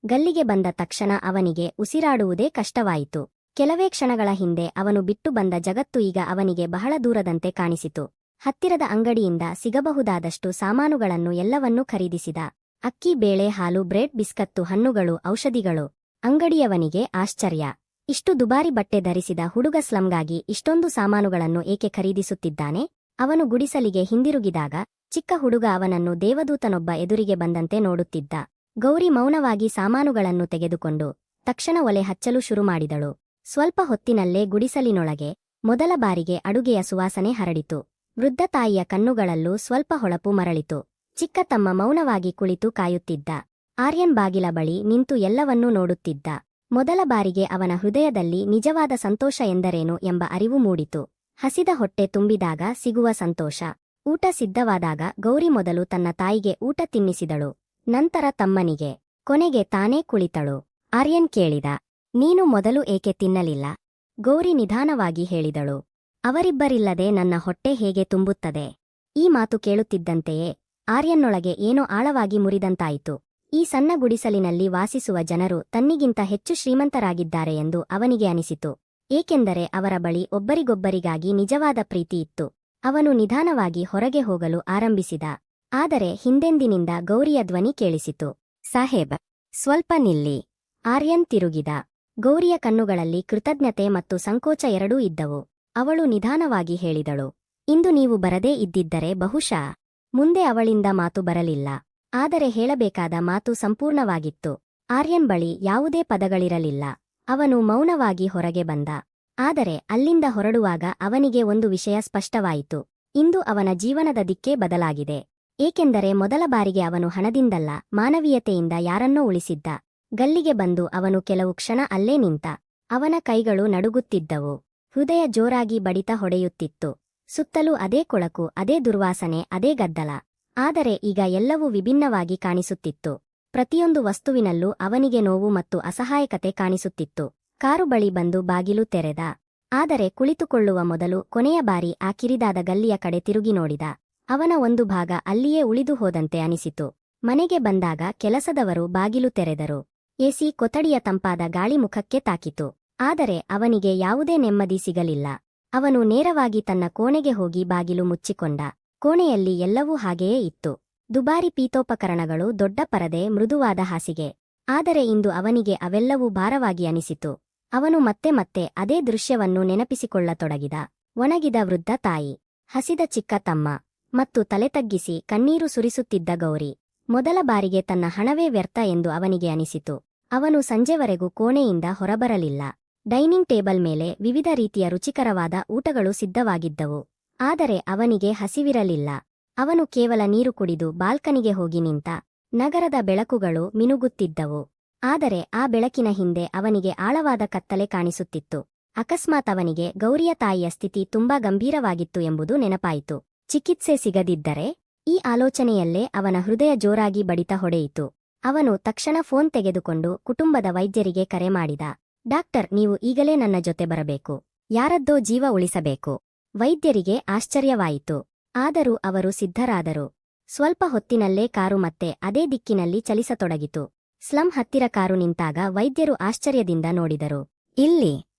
ಗಲ್ಲಿಗೆ ಬಂದ ತಕ್ಷಣ ಅವನಿಗೆ ಉಸಿರಾಡುವುದೇ ಕಷ್ಟವಾಯಿತು. ಕೆಲವೇ ಕ್ಷಣಗಳ ಹಿಂದೆ ಅವನು ಬಿಟ್ಟು ಬಂದ ಜಗತ್ತು ಈಗ ಅವನಿಗೆ ಬಹಳ ದೂರದಂತೆ ಕಾಣಿಸಿತು. ಹತ್ತಿರದ ಅಂಗಡಿಯಿಂದ ಸಿಗಬಹುದಾದಷ್ಟು ಸಾಮಾನುಗಳನ್ನು ಎಲ್ಲವನ್ನೂ ಖರೀದಿಸಿದ. ಅಕ್ಕಿ, ಬೇಳೆ, ಹಾಲು, ಬ್ರೆಡ್, ಬಿಸ್ಕತ್ತು, ಹಣ್ಣುಗಳು, ಔಷಧಿಗಳು. ಅಂಗಡಿಯವನಿಗೆ ಆಶ್ಚರ್ಯ. ಇಷ್ಟು ದುಬಾರಿ ಬಟ್ಟೆ ಧರಿಸಿದ ಹುಡುಗ ಸ್ಲಂಗಾಗಿ ಇಷ್ಟೊಂದು ಸಾಮಾನುಗಳನ್ನು ಏಕೆ ಖರೀದಿಸುತ್ತಿದ್ದಾನೆ? ಅವನು ಗುಡಿಸಲಿಗೆ ಹಿಂದಿರುಗಿದಾಗ ಚಿಕ್ಕ ಹುಡುಗ ಅವನನ್ನು ದೇವದೂತನೊಬ್ಬ ಎದುರಿಗೆ ಬಂದಂತೆ ನೋಡುತ್ತಿದ್ದ. ಗೌರಿ ಮೌನವಾಗಿ ಸಾಮಾನುಗಳನ್ನು ತೆಗೆದುಕೊಂಡು ತಕ್ಷಣ ಒಲೆ ಹಚ್ಚಲು ಶುರುಮಾಡಿದಳು. ಸ್ವಲ್ಪ ಹೊತ್ತಿನಲ್ಲೇ ಗುಡಿಸಲಿನೊಳಗೆ ಮೊದಲ ಬಾರಿಗೆ ಅಡುಗೆಯ ಸುವಾಸನೆ ಹರಡಿತು. ವೃದ್ಧ ತಾಯಿಯ ಕಣ್ಣುಗಳಲ್ಲೂ ಸ್ವಲ್ಪ ಹೊಳಪು ಮರಳಿತು. ಚಿಕ್ಕ ತಮ್ಮ ಮೌನವಾಗಿ ಕುಳಿತು ಕಾಯುತ್ತಿದ್ದ. ಆರ್ಯನ್ ಬಾಗಿಲ ಬಳಿ ನಿಂತು ಎಲ್ಲವನ್ನೂ ನೋಡುತ್ತಿದ್ದ. ಮೊದಲ ಬಾರಿಗೆ ಅವನ ಹೃದಯದಲ್ಲಿ ನಿಜವಾದ ಸಂತೋಷ ಎಂದರೇನು ಎಂಬ ಅರಿವು ಮೂಡಿತು. ಹಸಿದ ಹೊಟ್ಟೆ ತುಂಬಿದಾಗ ಸಿಗುವ ಸಂತೋಷ. ಊಟ ಸಿದ್ಧವಾದಾಗ ಗೌರಿ ಮೊದಲು ತನ್ನ ತಾಯಿಗೆ ಊಟ ತಿನ್ನಿಸಿದಳು. ನಂತರ ತಮ್ಮನಿಗೆ. ಕೊನೆಗೆ ತಾನೇ ಕುಳಿತಳು. ಆರ್ಯನ್ ಕೇಳಿದ, ನೀನು ಮೊದಲು ಏಕೆ ತಿನ್ನಲಿಲ್ಲ? ಗೌರಿ ನಿಧಾನವಾಗಿ ಹೇಳಿದಳು, ಅವರಿಬ್ಬರಿಲ್ಲದೆ ನನ್ನ ಹೊಟ್ಟೆ ಹೇಗೆ ತುಂಬುತ್ತದೆ? ಈ ಮಾತು ಕೇಳುತ್ತಿದ್ದಂತೆಯೇ ಆರ್ಯನ್ನೊಳಗೆ ಏನೋ ಆಳವಾಗಿ ಮುರಿದಂತಾಯಿತು. ಈ ಸಣ್ಣ ಗುಡಿಸಲಿನಲ್ಲಿ ವಾಸಿಸುವ ಜನರು ತನ್ನಿಗಿಂತ ಹೆಚ್ಚು ಶ್ರೀಮಂತರಾಗಿದ್ದಾರೆ ಎಂದು ಅವನಿಗೆ ಅನಿಸಿತು. ಏಕೆಂದರೆ ಅವರ ಬಳಿ ಒಬ್ಬರಿಗೊಬ್ಬರಿಗಾಗಿ ನಿಜವಾದ ಪ್ರೀತಿ ಇತ್ತು. ಅವನು ನಿಧಾನವಾಗಿ ಹೊರಗೆ ಹೋಗಲು ಆರಂಭಿಸಿದ. ಆದರೆ ಹಿಂದೆಂದಿನಿಂದ ಗೌರಿಯ ಧ್ವನಿ ಕೇಳಿಸಿತು. ಸಾಹೇಬ್, ಸ್ವಲ್ಪ ನಿಲ್ಲಿ. ಆರ್ಯನ್ ತಿರುಗಿದ. ಗೌರಿಯ ಕಣ್ಣುಗಳಲ್ಲಿ ಕೃತಜ್ಞತೆ ಮತ್ತು ಸಂಕೋಚ ಎರಡೂ ಇದ್ದವು. ಅವಳು ನಿಧಾನವಾಗಿ ಹೇಳಿದಳು, ಇಂದು ನೀವು ಬರದೇ ಇದ್ದಿದ್ದರೆ ಬಹುಶಃ. ಮುಂದೆ ಅವಳಿಂದ ಮಾತು ಬರಲಿಲ್ಲ. ಆದರೆ ಹೇಳಬೇಕಾದ ಮಾತು ಸಂಪೂರ್ಣವಾಗಿತ್ತು. ಆರ್ಯನ್ ಬಳಿ ಯಾವುದೇ ಪದಗಳಿರಲಿಲ್ಲ. ಅವನು ಮೌನವಾಗಿ ಹೊರಗೆ ಬಂದ. ಆದರೆ ಅಲ್ಲಿಂದ ಹೊರಡುವಾಗ ಅವನಿಗೆ ಒಂದು ವಿಷಯ ಸ್ಪಷ್ಟವಾಯಿತು. ಇಂದು ಅವನ ಜೀವನದ ದಿಕ್ಕೇ ಬದಲಾಗಿದೆ. ಏಕೆಂದರೆ ಮೊದಲ ಬಾರಿಗೆ ಅವನು ಹಣದಿಂದಲ್ಲ, ಮಾನವೀಯತೆಯಿಂದ ಯಾರನ್ನೋ ಉಳಿಸಿದ್ದ. ಗಲ್ಲಿಗೆ ಬಂದು ಅವನು ಕೆಲವು ಕ್ಷಣ ಅಲ್ಲೇ ನಿಂತ. ಅವನ ಕೈಗಳು ನಡುಗುತ್ತಿದ್ದವು. ಹೃದಯ ಜೋರಾಗಿ ಬಡಿತ ಹೊಡೆಯುತ್ತಿತ್ತು. ಸುತ್ತಲೂ ಅದೇ ಕೊಳಕು, ಅದೇ ದುರ್ವಾಸನೆ, ಅದೇ ಗದ್ದಲ. ಆದರೆ ಈಗ ಎಲ್ಲವೂ ವಿಭಿನ್ನವಾಗಿ ಕಾಣಿಸುತ್ತಿತ್ತು. ಪ್ರತಿಯೊಂದು ವಸ್ತುವಿನಲ್ಲೂ ಅವನಿಗೆ ನೋವು ಮತ್ತು ಅಸಹಾಯಕತೆ ಕಾಣಿಸುತ್ತಿತ್ತು. ಕಾರು ಬಳಿ ಬಂದು ಬಾಗಿಲು ತೆರೆದ. ಆದರೆ ಕುಳಿತುಕೊಳ್ಳುವ ಮೊದಲು ಕೊನೆಯ ಬಾರಿ ಆ ಕಿರಿದಾದ ಗಲ್ಲಿಯ ಕಡೆ ತಿರುಗಿ ನೋಡಿದ. ಅವನ ಒಂದು ಭಾಗ ಅಲ್ಲಿಯೇ ಉಳಿದು ಹೋದಂತೆ ಅನಿಸಿತು. ಮನೆಗೆ ಬಂದಾಗ ಕೆಲಸದವರು ಬಾಗಿಲು ತೆರೆದರು. ಎಸಿ ಕೊಠಡಿಯ ತಂಪಾದ ಗಾಳಿ ಮುಖಕ್ಕೆ ತಾಕಿತು. ಆದರೆ ಅವನಿಗೆ ಯಾವುದೇ ನೆಮ್ಮದಿ ಸಿಗಲಿಲ್ಲ. ಅವನು ನೇರವಾಗಿ ತನ್ನ ಕೋಣೆಗೆ ಹೋಗಿ ಬಾಗಿಲು ಮುಚ್ಚಿಕೊಂಡ. ಕೋಣೆಯಲ್ಲಿ ಎಲ್ಲವೂ ಹಾಗೆಯೇ ಇತ್ತು. ದುಬಾರಿ ಪೀತೋಪಕರಣಗಳು, ದೊಡ್ಡ ಪರದೆ, ಮೃದುವಾದ ಹಾಸಿಗೆ. ಆದರೆ ಇಂದು ಅವನಿಗೆ ಅವೆಲ್ಲವೂ ಭಾರವಾಗಿ ಅನಿಸಿತು. ಅವನು ಮತ್ತೆ ಮತ್ತೆ ಅದೇ ದೃಶ್ಯವನ್ನು ನೆನಪಿಸಿಕೊಳ್ಳತೊಡಗಿದ. ಒಣಗಿದ ವೃದ್ಧ ತಾಯಿ, ಹಸಿದ ಚಿಕ್ಕ ತಮ್ಮ, ಮತ್ತು ತಲೆತಗ್ಗಿಸಿ ಕಣ್ಣೀರು ಸುರಿಸುತ್ತಿದ್ದ ಗೌರಿ. ಮೊದಲ ಬಾರಿಗೆ ತನ್ನ ಹಣವೇ ವ್ಯರ್ಥ ಎಂದು ಅವನಿಗೆ ಅನಿಸಿತು. ಅವನು ಸಂಜೆವರೆಗೂ ಕೋಣೆಯಿಂದ ಹೊರಬರಲಿಲ್ಲ. ಡೈನಿಂಗ್ ಟೇಬಲ್ ಮೇಲೆ ವಿವಿಧ ರೀತಿಯ ರುಚಿಕರವಾದ ಊಟಗಳು ಸಿದ್ಧವಾಗಿದ್ದವು. ಆದರೆ ಅವನಿಗೆ ಹಸಿವಿರಲಿಲ್ಲ. ಅವನು ಕೇವಲ ನೀರು ಕುಡಿದು ಬಾಲ್ಕನಿಗೆ ಹೋಗಿ ನಿಂತ. ನಗರದ ಬೆಳಕುಗಳು ಮಿನುಗುತ್ತಿದ್ದವು. ಆದರೆ ಆ ಬೆಳಕಿನ ಹಿಂದೆ ಅವನಿಗೆ ಆಳವಾದ ಕತ್ತಲೆ ಕಾಣಿಸುತ್ತಿತ್ತು. ಅಕಸ್ಮಾತ್ ಅವನಿಗೆ ಗೌರಿಯ ತಾಯಿಯ ಸ್ಥಿತಿ ತುಂಬಾ ಗಂಭೀರವಾಗಿತ್ತು ಎಂಬುದು ನೆನಪಾಯಿತು. ಚಿಕಿತ್ಸೆ ಸಿಗದಿದ್ದರೆ? ಈ ಆಲೋಚನೆಯಲ್ಲೇ ಅವನ ಹೃದಯ ಜೋರಾಗಿ ಬಡಿತ ಹೊಡೆಯಿತು. ಅವನು ತಕ್ಷಣ ಫೋನ್ ತೆಗೆದುಕೊಂಡು ಕುಟುಂಬದ ವೈದ್ಯರಿಗೆ ಕರೆ ಮಾಡಿದ. ಡಾಕ್ಟರ್, ನೀವು ಈಗಲೇ ನನ್ನ ಜೊತೆ ಬರಬೇಕು. ಯಾರದ್ದೋ ಜೀವ ಉಳಿಸಬೇಕು. ವೈದ್ಯರಿಗೆ ಆಶ್ಚರ್ಯವಾಯಿತು. ಆದರೂ ಅವರು ಸಿದ್ಧರಾದರು. ಸ್ವಲ್ಪ ಹೊತ್ತಿನಲ್ಲೇ ಕಾರು ಮತ್ತೆ ಅದೇ ದಿಕ್ಕಿನಲ್ಲಿ ಚಲಿಸತೊಡಗಿತು. ಸ್ಲಂ ಹತ್ತಿರ ಕಾರು ನಿಂತಾಗ ವೈದ್ಯರು ಆಶ್ಚರ್ಯದಿಂದ ನೋಡಿದರು. ಇಲ್ಲಿ.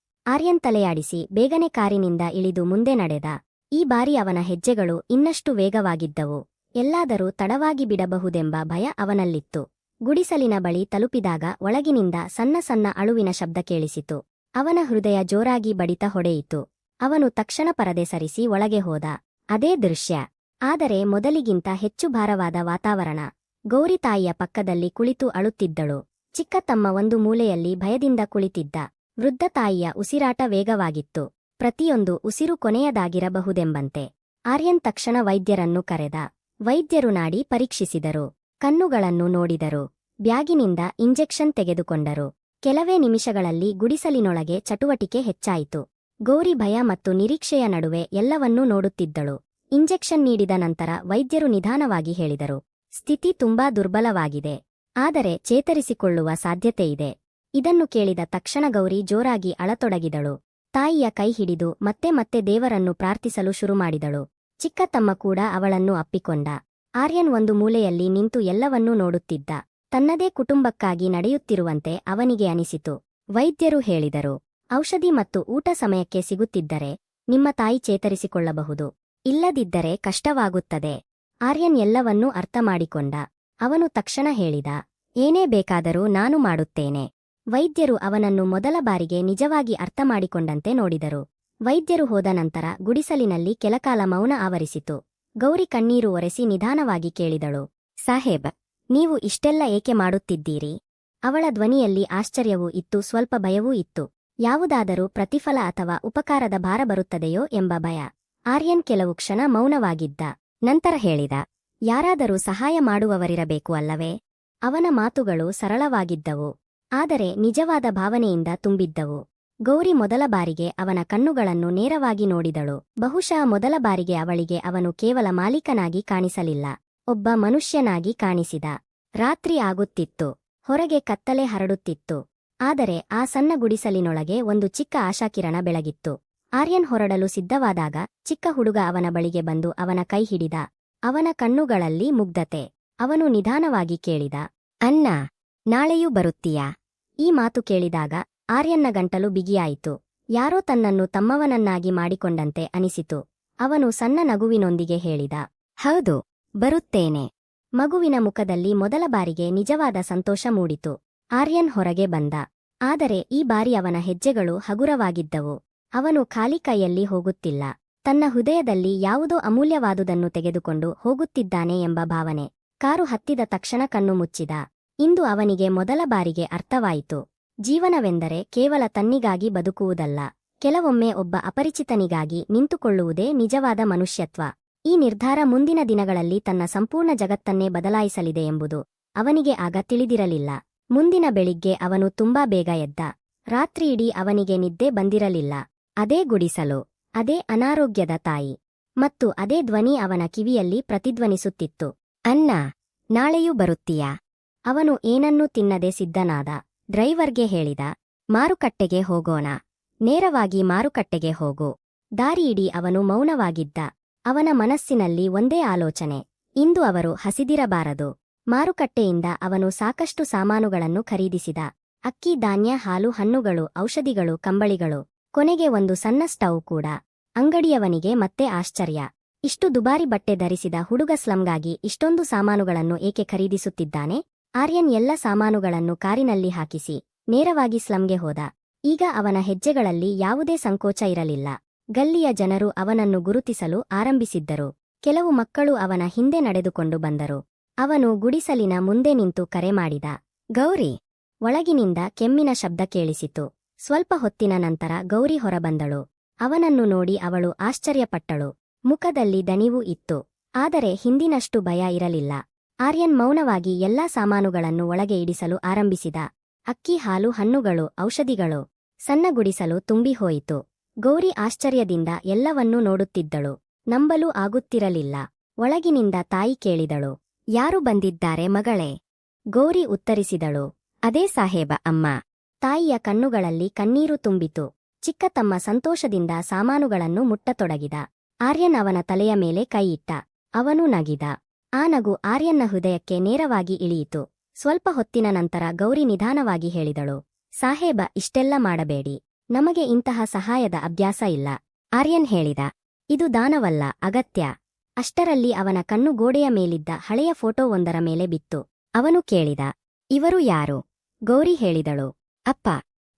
ಆರ್ಯನ್ ತಲೆಯಾಡಿಸಿ ಬೇಗನೆ ಕಾರಿನಿಂದ ಇಳಿದು ಮುಂದೆ ನಡೆದ. ಈ ಬಾರಿ ಅವನ ಹೆಜ್ಜೆಗಳು ಇನ್ನಷ್ಟು ವೇಗವಾಗಿದ್ದವು. ಎಲ್ಲಾದರೂ ತಡವಾಗಿ ಬಿಡಬಹುದೆಂಬ ಭಯ ಅವನಲ್ಲಿತ್ತು. ಗುಡಿಸಲಿನ ಬಳಿ ತಲುಪಿದಾಗ ಒಳಗಿನಿಂದ ಸಣ್ಣ ಸಣ್ಣ ಅಳುವಿನ ಶಬ್ದ ಕೇಳಿಸಿತು. ಅವನ ಹೃದಯ ಜೋರಾಗಿ ಬಡಿತ ಹೊಡೆಯಿತು. ಅವನು ತಕ್ಷಣ ಪರದೆ ಸರಿಸಿ ಒಳಗೆ ಹೋದ. ಅದೇ ದೃಶ್ಯ. ಆದರೆ ಮೊದಲಿಗಿಂತ ಹೆಚ್ಚು ಭಾರವಾದ ವಾತಾವರಣ. ಗೌರಿ ತಾಯಿಯ ಪಕ್ಕದಲ್ಲಿ ಕುಳಿತು ಅಳುತ್ತಿದ್ದಳು. ಚಿಕ್ಕ ತಮ್ಮ ಒಂದು ಮೂಲೆಯಲ್ಲಿ ಭಯದಿಂದ ಕುಳಿತಿದ್ದ. ವೃದ್ಧ ತಾಯಿಯ ಉಸಿರಾಟ ವೇಗವಾಗಿತ್ತು. ಪ್ರತಿಯೊಂದು ಉಸಿರು ಕೊನೆಯದಾಗಿರಬಹುದೆಂಬಂತೆ. ಆರ್ಯನ್ ತಕ್ಷಣ ವೈದ್ಯರನ್ನು ಕರೆದ. ವೈದ್ಯರು ನಾಡಿ ಪರೀಕ್ಷಿಸಿದರು. ಕಣ್ಣುಗಳನ್ನು ನೋಡಿದರು. ಬ್ಯಾಗಿನಿಂದ ಇಂಜೆಕ್ಷನ್ ತೆಗೆದುಕೊಂಡರು. ಕೆಲವೇ ನಿಮಿಷಗಳಲ್ಲಿ ಗುಡಿಸಲಿನೊಳಗೆ ಚಟುವಟಿಕೆ ಹೆಚ್ಚಾಯಿತು. ಗೌರಿ ಭಯ ಮತ್ತು ನಿರೀಕ್ಷೆಯ ನಡುವೆ ಎಲ್ಲವನ್ನೂ ನೋಡುತ್ತಿದ್ದಳು. ಇಂಜೆಕ್ಷನ್ ನೀಡಿದ ನಂತರ ವೈದ್ಯರು ನಿಧಾನವಾಗಿ ಹೇಳಿದರು, ಸ್ಥಿತಿ ತುಂಬಾ ದುರ್ಬಲವಾಗಿದೆ. ಆದರೆ ಚೇತರಿಸಿಕೊಳ್ಳುವ ಸಾಧ್ಯತೆಯಿದೆ. ಇದನ್ನು ಕೇಳಿದ ತಕ್ಷಣ ಗೌರಿ ಜೋರಾಗಿ ಅಳತೊಡಗಿದಳು. ತಾಯಿಯ ಕೈ ಹಿಡಿದು ಮತ್ತೆ ಮತ್ತೆ ದೇವರನ್ನು ಪ್ರಾರ್ಥಿಸಲು ಶುರುಮಾಡಿದಳು. ಚಿಕ್ಕ ತಮ್ಮ ಕೂಡ ಅವಳನ್ನು ಅಪ್ಪಿಕೊಂಡ. ಆರ್ಯನ್ ಒಂದು ಮೂಲೆಯಲ್ಲಿ ನಿಂತು ಎಲ್ಲವನ್ನೂ ನೋಡುತ್ತಿದ್ದ. ತನ್ನದೇ ಕುಟುಂಬಕ್ಕಾಗಿ ನಡೆಯುತ್ತಿರುವಂತೆ ಅವನಿಗೆ ಅನಿಸಿತು. ವೈದ್ಯರು ಹೇಳಿದರು, ಔಷಧಿ ಮತ್ತು ಊಟ ಸಮಯಕ್ಕೆ ಸಿಗುತ್ತಿದ್ದರೆ ನಿಮ್ಮ ತಾಯಿ ಚೇತರಿಸಿಕೊಳ್ಳಬಹುದು. ಇಲ್ಲದಿದ್ದರೆ ಕಷ್ಟವಾಗುತ್ತದೆ. ಆರ್ಯನ್ ಎಲ್ಲವನ್ನೂ ಅರ್ಥ ಮಾಡಿಕೊಂಡ. ಅವನು ತಕ್ಷಣ ಹೇಳಿದ, ಏನೇ ಬೇಕಾದರೂ ನಾನು ಮಾಡುತ್ತೇನೆ. ವೈದ್ಯರು ಅವನನ್ನು ಮೊದಲ ಬಾರಿಗೆ ನಿಜವಾಗಿ ಅರ್ಥ ಮಾಡಿಕೊಂಡಂತೆ ನೋಡಿದರು. ವೈದ್ಯರು ಹೋದ ನಂತರ ಗುಡಿಸಲಿನಲ್ಲಿ ಕೆಲಕಾಲ ಮೌನ ಆವರಿಸಿತು. ಗೌರಿ ಕಣ್ಣೀರು ಒರೆಸಿ ನಿಧಾನವಾಗಿ ಕೇಳಿದಳು, ಸಾಹೇಬ್, ನೀವು ಇಷ್ಟೆಲ್ಲ ಏಕೆ ಮಾಡುತ್ತಿದ್ದೀರಿ? ಅವಳ ಧ್ವನಿಯಲ್ಲಿ ಆಶ್ಚರ್ಯವೂ ಇತ್ತು, ಸ್ವಲ್ಪ ಭಯವೂ ಇತ್ತು. ಯಾವುದಾದರೂ ಪ್ರತಿಫಲ ಅಥವಾ ಉಪಕಾರದ ಭಾರ ಬರುತ್ತದೆಯೋ ಎಂಬ ಭಯ. ಆರ್ಯನ್ ಕೆಲವು ಕ್ಷಣ ಮೌನವಾಗಿದ್ದ. ನಂತರ ಹೇಳಿದ, ಯಾರಾದರೂ ಸಹಾಯ ಮಾಡುವವರಿರಬೇಕು ಅಲ್ಲವೇ? ಅವನ ಮಾತುಗಳು ಸರಳವಾಗಿದ್ದವು. ಆದರೆ ನಿಜವಾದ ಭಾವನೆಯಿಂದ ತುಂಬಿದ್ದವು. ಗೌರಿ ಮೊದಲ ಬಾರಿಗೆ ಅವನ ಕಣ್ಣುಗಳನ್ನು ನೇರವಾಗಿ ನೋಡಿದಳು. ಬಹುಶಃ ಮೊದಲ ಬಾರಿಗೆ ಅವಳಿಗೆ ಅವನು ಕೇವಲ ಮಾಲೀಕನಾಗಿ ಕಾಣಿಸಲಿಲ್ಲ, ಒಬ್ಬ ಮನುಷ್ಯನಾಗಿ ಕಾಣಿಸಿದ. ರಾತ್ರಿ ಆಗುತ್ತಿತ್ತು. ಹೊರಗೆ ಕತ್ತಲೆ ಹರಡುತ್ತಿತ್ತು. ಆದರೆ ಆ ಸಣ್ಣ ಗುಡಿಸಲಿನೊಳಗೆ ಒಂದು ಚಿಕ್ಕ ಆಶಾಕಿರಣ ಬೆಳಗಿತ್ತು. ಆರ್ಯನ್ ಹೊರಡಲು ಸಿದ್ಧವಾದಾಗ ಚಿಕ್ಕ ಹುಡುಗ ಅವನ ಬಳಿಗೆ ಬಂದು ಅವನ ಕೈ ಹಿಡಿದ. ಅವನ ಕಣ್ಣುಗಳಲ್ಲಿ ಮುಗ್ಧತೆ. ಅವನು ನಿಧಾನವಾಗಿ ಕೇಳಿದ, ಅಣ್ಣ, ನಾಳೆಯೂ ಬರುತ್ತೀಯಾ? ಈ ಮಾತು ಕೇಳಿದಾಗ ಆರ್ಯನ್ನ ಗಂಟಲು ಬಿಗಿಯಾಯಿತು. ಯಾರೋ ತನ್ನನ್ನು ತಮ್ಮವನನ್ನಾಗಿ ಮಾಡಿಕೊಂಡಂತೆ ಅನಿಸಿತು. ಅವನು ಸಣ್ಣ ನಗುವಿನೊಂದಿಗೆ ಹೇಳಿದ, ಹೌದು, ಬರುತ್ತೇನೆ. ಮಗುವಿನ ಮುಖದಲ್ಲಿ ಮೊದಲ ಬಾರಿಗೆ ನಿಜವಾದ ಸಂತೋಷ ಮೂಡಿತು. ಆರ್ಯನ್ ಹೊರಗೆ ಬಂದ. ಆದರೆ ಈ ಬಾರಿ ಅವನ ಹೆಜ್ಜೆಗಳು ಹಗುರವಾಗಿದ್ದವು. ಅವನು ಖಾಲಿ ಕೈಯಲ್ಲಿ ಹೋಗುತ್ತಿಲ್ಲ. ತನ್ನ ಹೃದಯದಲ್ಲಿ ಯಾವುದೋ ಅಮೂಲ್ಯವಾದುದನ್ನು ತೆಗೆದುಕೊಂಡು ಹೋಗುತ್ತಿದ್ದಾನೆ ಎಂಬ ಭಾವನೆ. ಕಾರು ಹತ್ತಿದ ತಕ್ಷಣ ಕಣ್ಣು ಮುಚ್ಚಿದ. ಇಂದು ಅವನಿಗೆ ಮೊದಲ ಬಾರಿಗೆ ಅರ್ಥವಾಯಿತು. ಜೀವನವೆಂದರೆ ಕೇವಲ ತನ್ನಿಗಾಗಿ ಬದುಕುವುದಲ್ಲ. ಕೆಲವೊಮ್ಮೆ ಒಬ್ಬ ಅಪರಿಚಿತನಿಗಾಗಿ ನಿಂತುಕೊಳ್ಳುವುದೇ ನಿಜವಾದ ಮನುಷ್ಯತ್ವ. ಈ ನಿರ್ಧಾರ ಮುಂದಿನ ದಿನಗಳಲ್ಲಿ ತನ್ನ ಸಂಪೂರ್ಣ ಜಗತ್ತನ್ನೇ ಬದಲಾಯಿಸಲಿದೆ ಎಂಬುದು ಅವನಿಗೆ ಆಗ ತಿಳಿದಿರಲಿಲ್ಲ. ಮುಂದಿನ ಬೆಳಿಗ್ಗೆ ಅವನು ತುಂಬಾ ಬೇಗ ಎದ್ದ. ರಾತ್ರಿಯಿಡೀ ಅವನಿಗೆ ನಿದ್ದೆ ಬಂದಿರಲಿಲ್ಲ. ಅದೇ ಗುಡಿಸಲು, ಅದೇ ಅನಾರೋಗ್ಯದ ತಾಯಿ, ಮತ್ತು ಅದೇ ಧ್ವನಿ ಅವನ ಕಿವಿಯಲ್ಲಿ ಪ್ರತಿಧ್ವನಿಸುತ್ತಿತ್ತು. ಅಣ್ಣ, ನಾಳೆಯೂ ಬರುತ್ತೀಯಾ? ಅವನು ಏನನ್ನೂ ತಿನ್ನದೆ ಸಿದ್ಧನಾದ. ಡ್ರೈವರ್ಗೆ ಹೇಳಿದ, ಮಾರುಕಟ್ಟೆಗೆ ಹೋಗೋಣ. ನೇರವಾಗಿ ಮಾರುಕಟ್ಟೆಗೆ ಹೋಗು. ದಾರಿಯಿಡೀ ಅವನು ಮೌನವಾಗಿದ್ದ. ಅವನ ಮನಸ್ಸಿನಲ್ಲಿ ಒಂದೇ ಆಲೋಚನೆ, ಇಂದು ಅವರು ಹಸಿದಿರಬಾರದು. ಮಾರುಕಟ್ಟೆಯಿಂದ ಅವನು ಸಾಕಷ್ಟು ಸಾಮಾನುಗಳನ್ನು ಖರೀದಿಸಿದ. ಅಕ್ಕಿ, ಧಾನ್ಯ, ಹಾಲು, ಹಣ್ಣುಗಳು, ಔಷಧಿಗಳು, ಕಂಬಳಿಗಳು, ಕೊನೆಗೆ ಒಂದು ಸಣ್ಣ ಸ್ಟವ್ ಕೂಡ. ಅಂಗಡಿಯವನಿಗೆ ಮತ್ತೆ ಆಶ್ಚರ್ಯ. ಇಷ್ಟು ದುಬಾರಿ ಬಟ್ಟೆ ಧರಿಸಿದ ಹುಡುಗ ಸ್ಲಂಗಾಗಿ ಇಷ್ಟೊಂದು ಸಾಮಾನುಗಳನ್ನು ಏಕೆ ಖರೀದಿಸುತ್ತಿದ್ದಾನೆ? ಆರ್ಯನ್ ಎಲ್ಲ ಸಾಮಾನುಗಳನ್ನು ಕಾರಿನಲ್ಲಿ ಹಾಕಿಸಿ ನೇರವಾಗಿ ಸ್ಲಂಗೆ ಹೋದ. ಈಗ ಅವನ ಹೆಜ್ಜೆಗಳಲ್ಲಿ ಯಾವುದೇ ಸಂಕೋಚ ಇರಲಿಲ್ಲ. ಗಲ್ಲಿಯ ಜನರು ಅವನನ್ನು ಗುರುತಿಸಲು ಆರಂಭಿಸಿದ್ದರು. ಕೆಲವು ಮಕ್ಕಳು ಅವನ ಹಿಂದೆ ನಡೆದುಕೊಂಡು ಬಂದರು. ಅವನು ಗುಡಿಸಲಿನ ಮುಂದೆ ನಿಂತು ಕರೆ ಮಾಡಿದ, ಗೌರಿ. ಒಳಗಿನಿಂದ ಕೆಮ್ಮಿನ ಶಬ್ದ ಕೇಳಿಸಿತು. ಸ್ವಲ್ಪ ಹೊತ್ತಿನ ನಂತರ ಗೌರಿ ಹೊರಬಂದಳು. ಅವನನ್ನು ನೋಡಿ ಅವಳು ಆಶ್ಚರ್ಯಪಟ್ಟಳು. ಮುಖದಲ್ಲಿ ದಣಿವು ಇತ್ತು, ಆದರೆ ಹಿಂದಿನಷ್ಟು ಭಯ ಇರಲಿಲ್ಲ. ಆರ್ಯನ್ ಮೌನವಾಗಿ ಎಲ್ಲಾ ಸಾಮಾನುಗಳನ್ನು ಒಳಗೆ ಇಡಿಸಲು ಆರಂಭಿಸಿದ. ಅಕ್ಕಿ, ಹಾಲು, ಹಣ್ಣುಗಳು, ಔಷಧಿಗಳು. ಸಣ್ಣ ಗುಡಿಸಲು ತುಂಬಿಹೋಯಿತು. ಗೌರಿ ಆಶ್ಚರ್ಯದಿಂದ ಎಲ್ಲವನ್ನೂ ನೋಡುತ್ತಿದ್ದಳು. ನಂಬಲು ಆಗುತ್ತಿರಲಿಲ್ಲ. ಒಳಗಿನಿಂದ ತಾಯಿ ಕೇಳಿದಳು, ಯಾರು ಬಂದಿದ್ದಾರೆ ಮಗಳೇ? ಗೌರಿ ಉತ್ತರಿಸಿದಳು, ಅದೇ ಸಾಹೇಬ ಅಮ್ಮ. ತಾಯಿಯ ಕಣ್ಣುಗಳಲ್ಲಿ ಕಣ್ಣೀರು ತುಂಬಿತು. ಚಿಕ್ಕ ತಮ್ಮ ಸಂತೋಷದಿಂದ ಸಾಮಾನುಗಳನ್ನು ಮುಟ್ಟತೊಡಗಿದ. ಆರ್ಯನ್ ಅವನ ತಲೆಯ ಮೇಲೆ ಕೈಯಿಟ್ಟ. ಅವನು ನಗಿದ. ಆ ನಗು ಆರ್ಯನ್ನ ಹೃದಯಕ್ಕೆ ನೇರವಾಗಿ ಇಳಿಯಿತು. ಸ್ವಲ್ಪ ಹೊತ್ತಿನ ನಂತರ ಗೌರಿ ನಿಧಾನವಾಗಿ ಹೇಳಿದಳು, ಸಾಹೇಬ, ಇಷ್ಟೆಲ್ಲ ಮಾಡಬೇಡಿ. ನಮಗೆ ಇಂತಹ ಸಹಾಯದ ಅಭ್ಯಾಸ ಇಲ್ಲ. ಆರ್ಯನ್ ಹೇಳಿದ, ಇದು ದಾನವಲ್ಲ, ಅಗತ್ಯ. ಅಷ್ಟರಲ್ಲಿ ಅವನ ಕಣ್ಣು ಗೋಡೆಯ ಮೇಲಿದ್ದ ಹಳೆಯ ಫೋಟೋವೊಂದರ ಮೇಲೆ ಬಿತ್ತು. ಅವನು ಕೇಳಿದ, ಇವರು ಯಾರು? ಗೌರಿ ಹೇಳಿದಳು, ಅಪ್ಪ.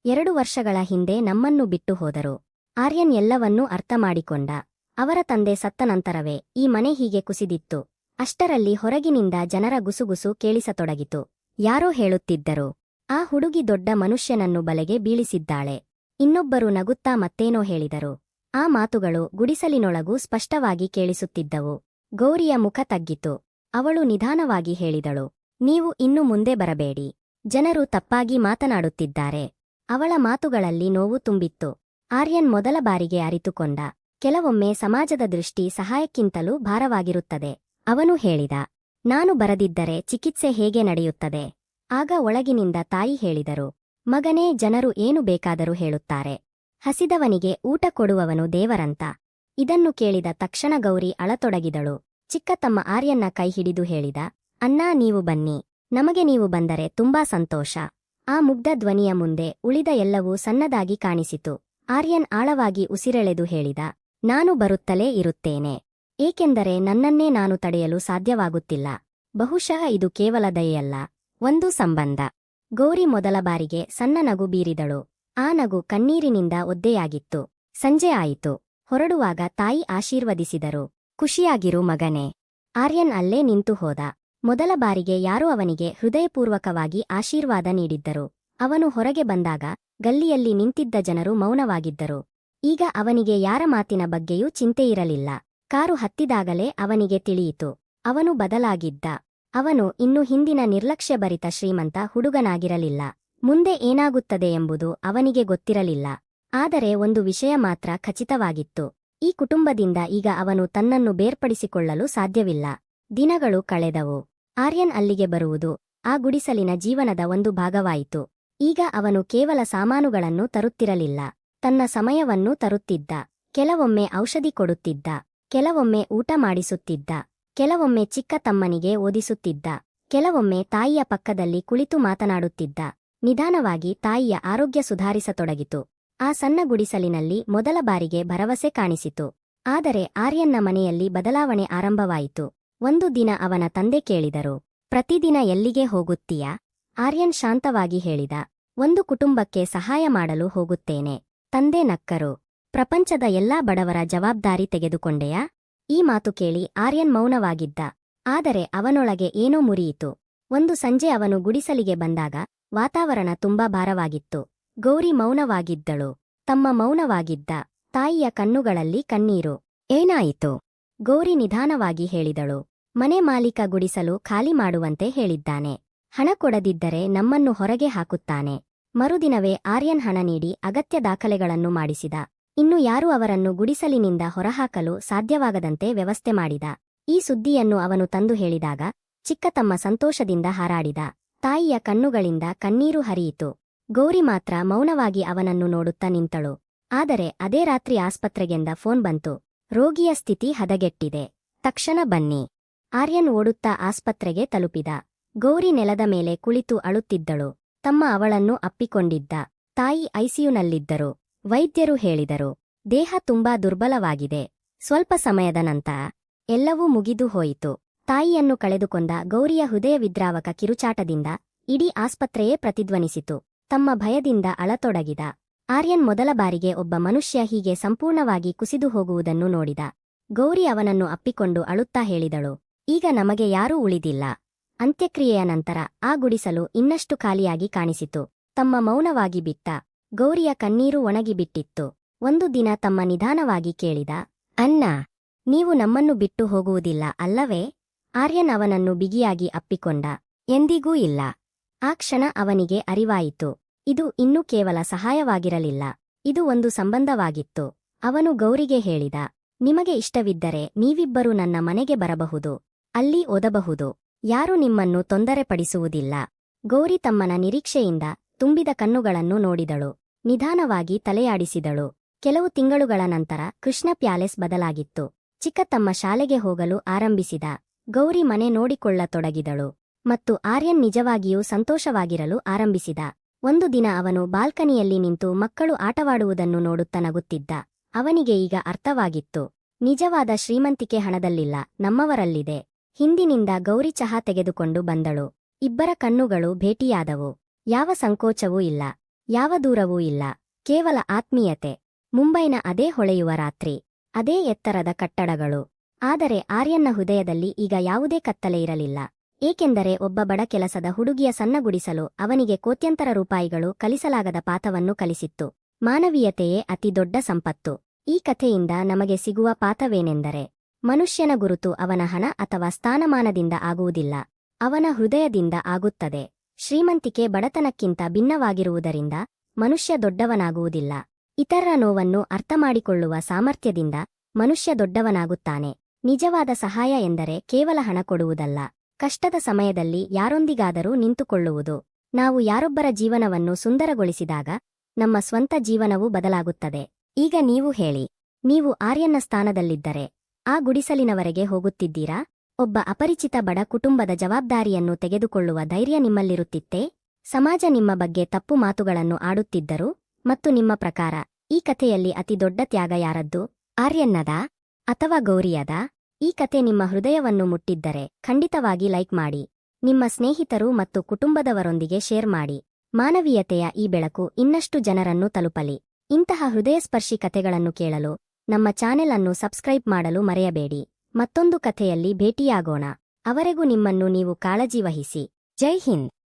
2 ವರ್ಷಗಳ ಹಿಂದೆ ನಮ್ಮನ್ನು ಬಿಟ್ಟು ಹೋದರು. ಆರ್ಯನ್ ಎಲ್ಲವನ್ನೂ ಅರ್ಥಮಾಡಿಕೊಂಡ. ಅವರ ತಂದೆ ಸತ್ತ ನಂತರವೇ ಈ ಮನೆ ಹೀಗೆ ಕುಸಿದಿತ್ತು. ಅಷ್ಟರಲ್ಲಿ ಹೊರಗಿನಿಂದ ಜನರ ಗುಸುಗುಸು ಕೇಳಿಸತೊಡಗಿತು. ಯಾರೋ ಹೇಳುತ್ತಿದ್ದರು, ಆ ಹುಡುಗಿ ದೊಡ್ಡ ಮನುಷ್ಯನನ್ನು ಬಲೆಗೆ ಬೀಳಿಸಿದ್ದಾಳೆ. ಇನ್ನೊಬ್ಬರು ನಗುತ್ತಾ ಮತ್ತೇನೋ ಹೇಳಿದರು. ಆ ಮಾತುಗಳು ಗುಡಿಸಲಿನೊಳಗೂ ಸ್ಪಷ್ಟವಾಗಿ ಕೇಳಿಸುತ್ತಿದ್ದವು. ಗೌರಿಯ ಮುಖ ತಗ್ಗಿತು. ಅವಳು ನಿಧಾನವಾಗಿ ಹೇಳಿದಳು, ನೀವು ಇನ್ನು ಮುಂದೆ ಬರಬೇಡಿ. ಜನರು ತಪ್ಪಾಗಿ ಮಾತನಾಡುತ್ತಿದ್ದಾರೆ. ಅವಳ ಮಾತುಗಳಲ್ಲಿ ನೋವು ತುಂಬಿತ್ತು. ಆರ್ಯನ್ ಮೊದಲ ಬಾರಿಗೆ ಅರಿತುಕೊಂಡ, ಕೆಲವೊಮ್ಮೆ ಸಮಾಜದ ದೃಷ್ಟಿ ಸಹಾಯಕ್ಕಿಂತಲೂ ಭಾರವಾಗಿರುತ್ತದೆ. ಅವನು ಹೇಳಿದ, ನಾನು ಬರದಿದ್ದರೆ ಚಿಕಿತ್ಸೆ ಹೇಗೆ ನಡೆಯುತ್ತದೆ? ಆಗ ಒಳಗಿನಿಂದ ತಾಯಿ ಹೇಳಿದರು, ಮಗನೇ, ಜನರು ಏನು ಬೇಕಾದರೂ ಹೇಳುತ್ತಾರೆ. ಹಸಿದವನಿಗೆ ಊಟ ಕೊಡುವವನು ದೇವರಂತ. ಇದನ್ನು ಕೇಳಿದ ತಕ್ಷಣ ಗೌರಿ ಅಳತೊಡಗಿದಳು. ಚಿಕ್ಕ ತಮ್ಮ ಆರ್ಯನ್ನ ಕೈ ಹಿಡಿದು ಹೇಳಿದ, ಅಣ್ಣಾ, ನೀವು ಬನ್ನಿ. ನಮಗೆ ನೀವು ಬಂದರೆ ತುಂಬಾ ಸಂತೋಷ. ಆ ಮುಗ್ಧ ಧ್ವನಿಯ ಮುಂದೆ ಉಳಿದ ಎಲ್ಲವೂ ಸಣ್ಣದಾಗಿ ಕಾಣಿಸಿತು. ಆರ್ಯನ್ ಆಳವಾಗಿ ಉಸಿರೆಳೆದು ಹೇಳಿದ, ನಾನು ಬರುತ್ತಲೇ ಇರುತ್ತೇನೆ. ಏಕೆಂದರೆ ನನ್ನನ್ನೇ ನಾನು ತಡೆಯಲು ಸಾಧ್ಯವಾಗುತ್ತಿಲ್ಲ. ಬಹುಶಃ ಇದು ಕೇವಲ ದಯೆಯಲ್ಲ, ಒಂದು ಸಂಬಂಧ. ಗೌರಿ ಮೊದಲ ಬಾರಿಗೆ ಸಣ್ಣ ನಗು ಬೀರಿದಳು. ಆ ನಗು ಕಣ್ಣೀರಿನಿಂದ ಒದ್ದೆಯಾಗಿತ್ತು. ಸಂಜೆ ಆಯಿತು. ಹೊರಡುವಾಗ ತಾಯಿ ಆಶೀರ್ವದಿಸಿದರು. ಖುಷಿಯಾಗಿರು ಮಗನೇ. ಆರ್ಯನ್ ಅಲ್ಲೇ ನಿಂತು ಹೋದ. ಮೊದಲ ಬಾರಿಗೆ ಯಾರೋ ಅವನಿಗೆ ಹೃದಯಪೂರ್ವಕವಾಗಿ ಆಶೀರ್ವಾದ ನೀಡಿದ್ದರು. ಅವನು ಹೊರಗೆ ಬಂದಾಗ ಗಲ್ಲಿಯಲ್ಲಿ ನಿಂತಿದ್ದ ಜನರು ಮೌನವಾಗಿದ್ದರು. ಈಗ ಅವನಿಗೆ ಯಾರ ಮಾತಿನ ಬಗ್ಗೆಯೂ ಚಿಂತೆಯಿರಲಿಲ್ಲ. ಕಾರು ಹತ್ತಿದಾಗಲೇ ಅವನಿಗೆ ತಿಳಿಯಿತು, ಅವನು ಬದಲಾಗಿದ್ದ. ಅವನು ಇನ್ನು ಹಿಂದಿನ ನಿರ್ಲಕ್ಷ್ಯಭರಿತ ಶ್ರೀಮಂತ ಹುಡುಗನಾಗಿರಲಿಲ್ಲ. ಮುಂದೆ ಏನಾಗುತ್ತದೆ ಎಂಬುದು ಅವನಿಗೆ ಗೊತ್ತಿರಲಿಲ್ಲ. ಆದರೆ ಒಂದು ವಿಷಯ ಮಾತ್ರ ಖಚಿತವಾಗಿತ್ತು, ಈ ಕುಟುಂಬದಿಂದ ಈಗ ಅವನು ತನ್ನನ್ನು ಬೇರ್ಪಡಿಸಿಕೊಳ್ಳಲು ಸಾಧ್ಯವಿಲ್ಲ. ದಿನಗಳು ಕಳೆದವು. ಆರ್ಯನ್ ಅಲ್ಲಿಗೆ ಬರುವುದು ಆ ಗುಡಿಸಲಿನ ಜೀವನದ ಒಂದು ಭಾಗವಾಯಿತು. ಈಗ ಅವನು ಕೇವಲ ಸಾಮಾನುಗಳನ್ನು ತರುತ್ತಿರಲಿಲ್ಲ, ತನ್ನ ಸಮಯವನ್ನೂ ತರುತ್ತಿದ್ದ. ಕೆಲವೊಮ್ಮೆ ಔಷಧಿ ಕೊಡುತ್ತಿದ್ದ, ಕೆಲವೊಮ್ಮೆ ಊಟ ಮಾಡಿಸುತ್ತಿದ್ದ, ಕೆಲವೊಮ್ಮೆ ಚಿಕ್ಕ ತಮ್ಮನಿಗೆ ಓದಿಸುತ್ತಿದ್ದ, ಕೆಲವೊಮ್ಮೆ ತಾಯಿಯ ಪಕ್ಕದಲ್ಲಿ ಕುಳಿತು ಮಾತನಾಡುತ್ತಿದ್ದ. ನಿಧಾನವಾಗಿ ತಾಯಿಯ ಆರೋಗ್ಯ ಸುಧಾರಿಸತೊಡಗಿತು. ಆ ಸಣ್ಣ ಗುಡಿಸಲಿನಲ್ಲಿ ಮೊದಲ ಬಾರಿಗೆ ಭರವಸೆ ಕಾಣಿಸಿತು. ಆದರೆ ಆರ್ಯನ್ನ ಮನೆಯಲ್ಲಿ ಬದಲಾವಣೆ ಆರಂಭವಾಯಿತು. ಒಂದು ದಿನ ಅವನ ತಂದೆ ಕೇಳಿದರು, ಪ್ರತಿದಿನ ಎಲ್ಲಿಗೆ ಹೋಗುತ್ತೀಯಾ? ಆರ್ಯನ್ ಶಾಂತವಾಗಿ ಹೇಳಿದ, ಒಂದು ಕುಟುಂಬಕ್ಕೆ ಸಹಾಯ ಮಾಡಲು ಹೋಗುತ್ತೇನೆ. ತಂದೆ ನಕ್ಕರು. ಪ್ರಪಂಚದ ಎಲ್ಲಾ ಬಡವರ ಜವಾಬ್ದಾರಿ ತೆಗೆದುಕೊಂಡೆಯಾ? ಈ ಮಾತು ಕೇಳಿ ಆರ್ಯನ್ ಮೌನವಾಗಿದ್ದ. ಆದರೆ ಅವನೊಳಗೆ ಏನೋ ಮುರಿಯಿತು. ಒಂದು ಸಂಜೆ ಅವನು ಗುಡಿಸಲಿಗೆ ಬಂದಾಗ ವಾತಾವರಣ ತುಂಬಾ ಭಾರವಾಗಿತ್ತು. ಗೌರಿ ಮೌನವಾಗಿದ್ದಳು. ತಮ್ಮ ಮೌನವಾಗಿದ್ದ ತಾಯಿಯ ಕಣ್ಣುಗಳಲ್ಲಿ ಕಣ್ಣೀರು. ಏನಾಯಿತು? ಗೌರಿ ನಿಧಾನವಾಗಿ ಹೇಳಿದಳು, ಮನೆ ಮಾಲೀಕ ಗುಡಿಸಲು ಖಾಲಿ ಮಾಡುವಂತೆ ಹೇಳಿದ್ದಾನೆ. ಹಣ ಕೊಡದಿದ್ದರೆ ನಮ್ಮನ್ನು ಹೊರಗೆ ಹಾಕುತ್ತಾನೆ. ಮರುದಿನವೇ ಆರ್ಯನ್ ಹಣ ನೀಡಿ ಅಗತ್ಯ ದಾಖಲೆಗಳನ್ನು ಮಾಡಿಸಿದ. ಇನ್ನು ಯಾರೂ ಅವರನ್ನು ಗುಡಿಸಲಿನಿಂದ ಹೊರಹಾಕಲು ಸಾಧ್ಯವಾಗದಂತೆ ವ್ಯವಸ್ಥೆ ಮಾಡಿದ. ಈ ಸುದ್ದಿಯನ್ನು ಅವನು ತಂದು ಹೇಳಿದಾಗ ಚಿಕ್ಕ ತಮ್ಮ ಸಂತೋಷದಿಂದ ಹಾರಾಡಿದ. ತಾಯಿಯ ಕಣ್ಣುಗಳಿಂದ ಕಣ್ಣೀರು ಹರಿಯಿತು. ಗೌರಿ ಮಾತ್ರ ಮೌನವಾಗಿ ಅವನನ್ನು ನೋಡುತ್ತಾ ನಿಂತಳು. ಆದರೆ ಅದೇ ರಾತ್ರಿ ಆಸ್ಪತ್ರೆಗೆಂದ ಫೋನ್ ಬಂತು. ರೋಗಿಯ ಸ್ಥಿತಿ ಹದಗೆಟ್ಟಿದೆ. ತಕ್ಷಣ ಬನ್ನಿ. ಆರ್ಯನ್ ಓಡುತ್ತಾ ಆಸ್ಪತ್ರೆಗೆ ತಲುಪಿದ. ಗೌರಿ ನೆಲದ ಮೇಲೆ ಕುಳಿತು ಅಳುತ್ತಿದ್ದಳು. ತಮ್ಮ ಅವಳನ್ನು ಅಪ್ಪಿಕೊಂಡಿದ್ದ. ತಾಯಿ ಐಸಿಯುನಲ್ಲಿದ್ದರು. ವೈದ್ಯರು ಹೇಳಿದರು, ದೇಹ ತುಂಬಾ ದುರ್ಬಲವಾಗಿದೆ. ಸ್ವಲ್ಪ ಸಮಯದ ನಂತರ ಎಲ್ಲವೂ ಮುಗಿದು ಹೋಯಿತು. ತಾಯಿಯನ್ನು ಕಳೆದುಕೊಂಡ ಗೌರಿಯ ಹೃದಯ ವಿದ್ರಾವಕ ಕಿರುಚಾಟದಿಂದ ಇಡೀ ಆಸ್ಪತ್ರೆಯೇ ಪ್ರತಿಧ್ವನಿಸಿತು. ತಮ್ಮ ಭಯದಿಂದ ಅಳತೊಡಗಿದ. ಆರ್ಯನ್ ಮೊದಲ ಬಾರಿಗೆ ಒಬ್ಬ ಮನುಷ್ಯ ಹೀಗೆ ಸಂಪೂರ್ಣವಾಗಿ ಕುಸಿದು ಹೋಗುವುದನ್ನು ನೋಡಿದ. ಗೌರಿ ಅವನನ್ನು ಅಪ್ಪಿಕೊಂಡು ಅಳುತ್ತಾ ಹೇಳಿದಳು, ಈಗ ನಮಗೆ ಯಾರೂ ಉಳಿದಿಲ್ಲ. ಅಂತ್ಯಕ್ರಿಯೆಯ ನಂತರ ಆ ಗುಡಿಸಲು ಇನ್ನಷ್ಟು ಖಾಲಿಯಾಗಿ ಕಾಣಿಸಿತು. ತಮ್ಮ ಮೌನವಾಗಿ ಬಿಟ್ಟ. ಗೌರಿಯ ಕಣ್ಣೀರು ಒಣಗಿಬಿಟ್ಟಿತ್ತು. ಒಂದು ದಿನ ತಮ್ಮ ನಿಧಾನವಾಗಿ ಕೇಳಿದ, ಅಣ್ಣ, ನೀವು ನಮ್ಮನ್ನು ಬಿಟ್ಟು ಹೋಗುವುದಿಲ್ಲ ಅಲ್ಲವೇ? ಆರ್ಯನ್ ಅವನನ್ನು ಬಿಗಿಯಾಗಿ ಅಪ್ಪಿಕೊಂಡ. ಎಂದಿಗೂ ಇಲ್ಲ. ಆ ಕ್ಷಣ ಅವನಿಗೆ ಅರಿವಾಯಿತು, ಇದು ಇನ್ನೂ ಕೇವಲ ಸಹಾಯವಾಗಿರಲಿಲ್ಲ, ಇದು ಒಂದು ಸಂಬಂಧವಾಗಿತ್ತು. ಅವನು ಗೌರಿಗೆ ಹೇಳಿದ, ನಿಮಗೆ ಇಷ್ಟವಿದ್ದರೆ ನೀವಿಬ್ಬರೂ ನನ್ನ ಮನೆಗೆ ಬರಬಹುದು. ಅಲ್ಲಿ ಓದಬಹುದು. ಯಾರೂ ನಿಮ್ಮನ್ನು ತೊಂದರೆಪಡಿಸುವುದಿಲ್ಲ. ಗೌರಿ ತಮ್ಮನ ನಿರೀಕ್ಷೆಯಿಂದ ತುಂಬಿದ ಕಣ್ಣುಗಳನ್ನು ನೋಡಿದಳು. ನಿಧಾನವಾಗಿ ತಲೆಯಾಡಿಸಿದಳು. ಕೆಲವು ತಿಂಗಳುಗಳ ನಂತರ ಕೃಷ್ಣ ಪ್ಯಾಲೇಸ್ ಬದಲಾಗಿತ್ತು. ಚಿಕ್ಕ ತಮ್ಮ ಶಾಲೆಗೆ ಹೋಗಲು ಆರಂಭಿಸಿದ. ಗೌರಿ ಮನೆ ನೋಡಿಕೊಳ್ಳತೊಡಗಿದಳು. ಮತ್ತು ಆರ್ಯನ್ ನಿಜವಾಗಿಯೂ ಸಂತೋಷವಾಗಿರಲು ಆರಂಭಿಸಿದ. ಒಂದು ದಿನ ಅವನು ಬಾಲ್ಕನಿಯಲ್ಲಿ ನಿಂತು ಮಕ್ಕಳು ಆಟವಾಡುವುದನ್ನು ನೋಡುತ್ತಾ ನಗುತ್ತಿದ್ದ. ಅವನಿಗೆ ಈಗ ಅರ್ಥವಾಗಿತ್ತು, ನಿಜವಾದ ಶ್ರೀಮಂತಿಕೆ ಹಣದಲ್ಲಿಲ್ಲ, ನಮ್ಮವರಲ್ಲಿದೆ. ಹಿಂದಿನಿಂದ ಗೌರಿ ಚಹಾ ತೆಗೆದುಕೊಂಡು ಬಂದಳು. ಇಬ್ಬರ ಕಣ್ಣುಗಳು ಭೇಟಿಯಾದವು. ಯಾವ ಸಂಕೋಚವೂ ಇಲ್ಲ, ಯಾವ ದೂರವೂ ಇಲ್ಲ, ಕೇವಲ ಆತ್ಮೀಯತೆ. ಮುಂಬೈನ ಅದೇ ಹೊಳೆಯುವ ರಾತ್ರಿ, ಅದೇ ಎತ್ತರದ ಕಟ್ಟಡಗಳು. ಆದರೆ ಆರ್ಯನ್ನ ಹೃದಯದಲ್ಲಿ ಈಗ ಯಾವುದೇ ಕತ್ತಲೆ ಇರಲಿಲ್ಲ. ಏಕೆಂದರೆ ಒಬ್ಬ ಬಡ ಕೆಲಸದ ಹುಡುಗಿಯ ಸಣ್ಣ ಗುಡಿಸಲು ಅವನಿಗೆ ಕೋಟ್ಯಂತರ ರೂಪಾಯಿಗಳು ಕಲಿಸಲಾಗದ ಪಾಠವನ್ನು ಕಲಿಸಿತ್ತು. ಮಾನವೀಯತೆಯೇ ಅತಿ ದೊಡ್ಡ ಸಂಪತ್ತು. ಈ ಕಥೆಯಿಂದ ನಮಗೆ ಸಿಗುವ ಪಾಠವೇನೆಂದರೆ, ಮನುಷ್ಯನ ಗುರುತು ಅವನ ಹಣ ಅಥವಾ ಸ್ಥಾನಮಾನದಿಂದ ಆಗುವುದಿಲ್ಲ, ಅವನ ಹೃದಯದಿಂದ ಆಗುತ್ತದೆ. ಶ್ರೀಮಂತಿಕೆ ಬಡತನಕ್ಕಿಂತ ಭಿನ್ನವಾಗಿರುವುದರಿಂದ ಮನುಷ್ಯ ದೊಡ್ಡವನಾಗುವುದಿಲ್ಲ. ಇತರರ ನೋವನ್ನು ಅರ್ಥಮಾಡಿಕೊಳ್ಳುವ ಸಾಮರ್ಥ್ಯದಿಂದ ಮನುಷ್ಯ ದೊಡ್ಡವನಾಗುತ್ತಾನೆ. ನಿಜವಾದ ಸಹಾಯ ಎಂದರೆ ಕೇವಲ ಹಣ ಕೊಡುವುದಲ್ಲ, ಕಷ್ಟದ ಸಮಯದಲ್ಲಿ ಯಾರೊಂದಿಗಾದರೂ ನಿಂತುಕೊಳ್ಳುವುದು. ನಾವು ಯಾರೊಬ್ಬರ ಜೀವನವನ್ನು ಸುಂದರಗೊಳಿಸಿದಾಗ ನಮ್ಮ ಸ್ವಂತ ಜೀವನವೂ ಬದಲಾಗುತ್ತದೆ. ಈಗ ನೀವು ಹೇಳಿ, ನೀವು ಆರ್ಯನ್ನ ಸ್ಥಾನದಲ್ಲಿದ್ದರೆ ಆ ಗುಡಿಸಲಿನವರೆಗೆ ಹೋಗುತ್ತಿದ್ದೀರಾ? ಒಬ್ಬ ಅಪರಿಚಿತ ಬಡ ಕುಟುಂಬದ ಜವಾಬ್ದಾರಿಯನ್ನು ತೆಗೆದುಕೊಳ್ಳುವ ಧೈರ್ಯ ನಿಮ್ಮಲ್ಲಿರುತ್ತಿತ್ತೇ? ಸಮಾಜ ನಿಮ್ಮ ಬಗ್ಗೆ ತಪ್ಪು ಮಾತುಗಳನ್ನು ಆಡುತ್ತಿದ್ದರು? ಮತ್ತು ನಿಮ್ಮ ಪ್ರಕಾರ ಈ ಕಥೆಯಲ್ಲಿ ಅತಿ ದೊಡ್ಡ ತ್ಯಾಗ ಯಾರದ್ದು? ಆರ್ಯನ್ನದಾ ಅಥವಾ ಗೌರಿಯದಾ? ಈ ಕತೆ ನಿಮ್ಮ ಹೃದಯವನ್ನು ಮುಟ್ಟಿದ್ದರೆ ಖಂಡಿತವಾಗಿ ಲೈಕ್ ಮಾಡಿ. ನಿಮ್ಮ ಸ್ನೇಹಿತರು ಮತ್ತು ಕುಟುಂಬದವರೊಂದಿಗೆ ಶೇರ್ ಮಾಡಿ. ಮಾನವೀಯತೆಯ ಈ ಬೆಳಕು ಇನ್ನಷ್ಟು ಜನರನ್ನು ತಲುಪಲಿ. ಇಂತಹ ಹೃದಯಸ್ಪರ್ಶಿ ಕಥೆಗಳನ್ನು ಕೇಳಲು ನಮ್ಮ ಚಾನೆಲ್ ಅನ್ನು ಸಬ್ಸ್ಕ್ರೈಬ್ ಮಾಡಲು ಮರೆಯಬೇಡಿ. ಮತ್ತೊಂದು ಕಥೆಯಲ್ಲಿ ಭೇಟಿಯಾಗೋಣ. ಅವರೆಗೂ ನಿಮ್ಮನ್ನು ನೀವು ಕಾಳಜಿ ವಹಿಸಿ. ಜೈ ಹಿಂದ್.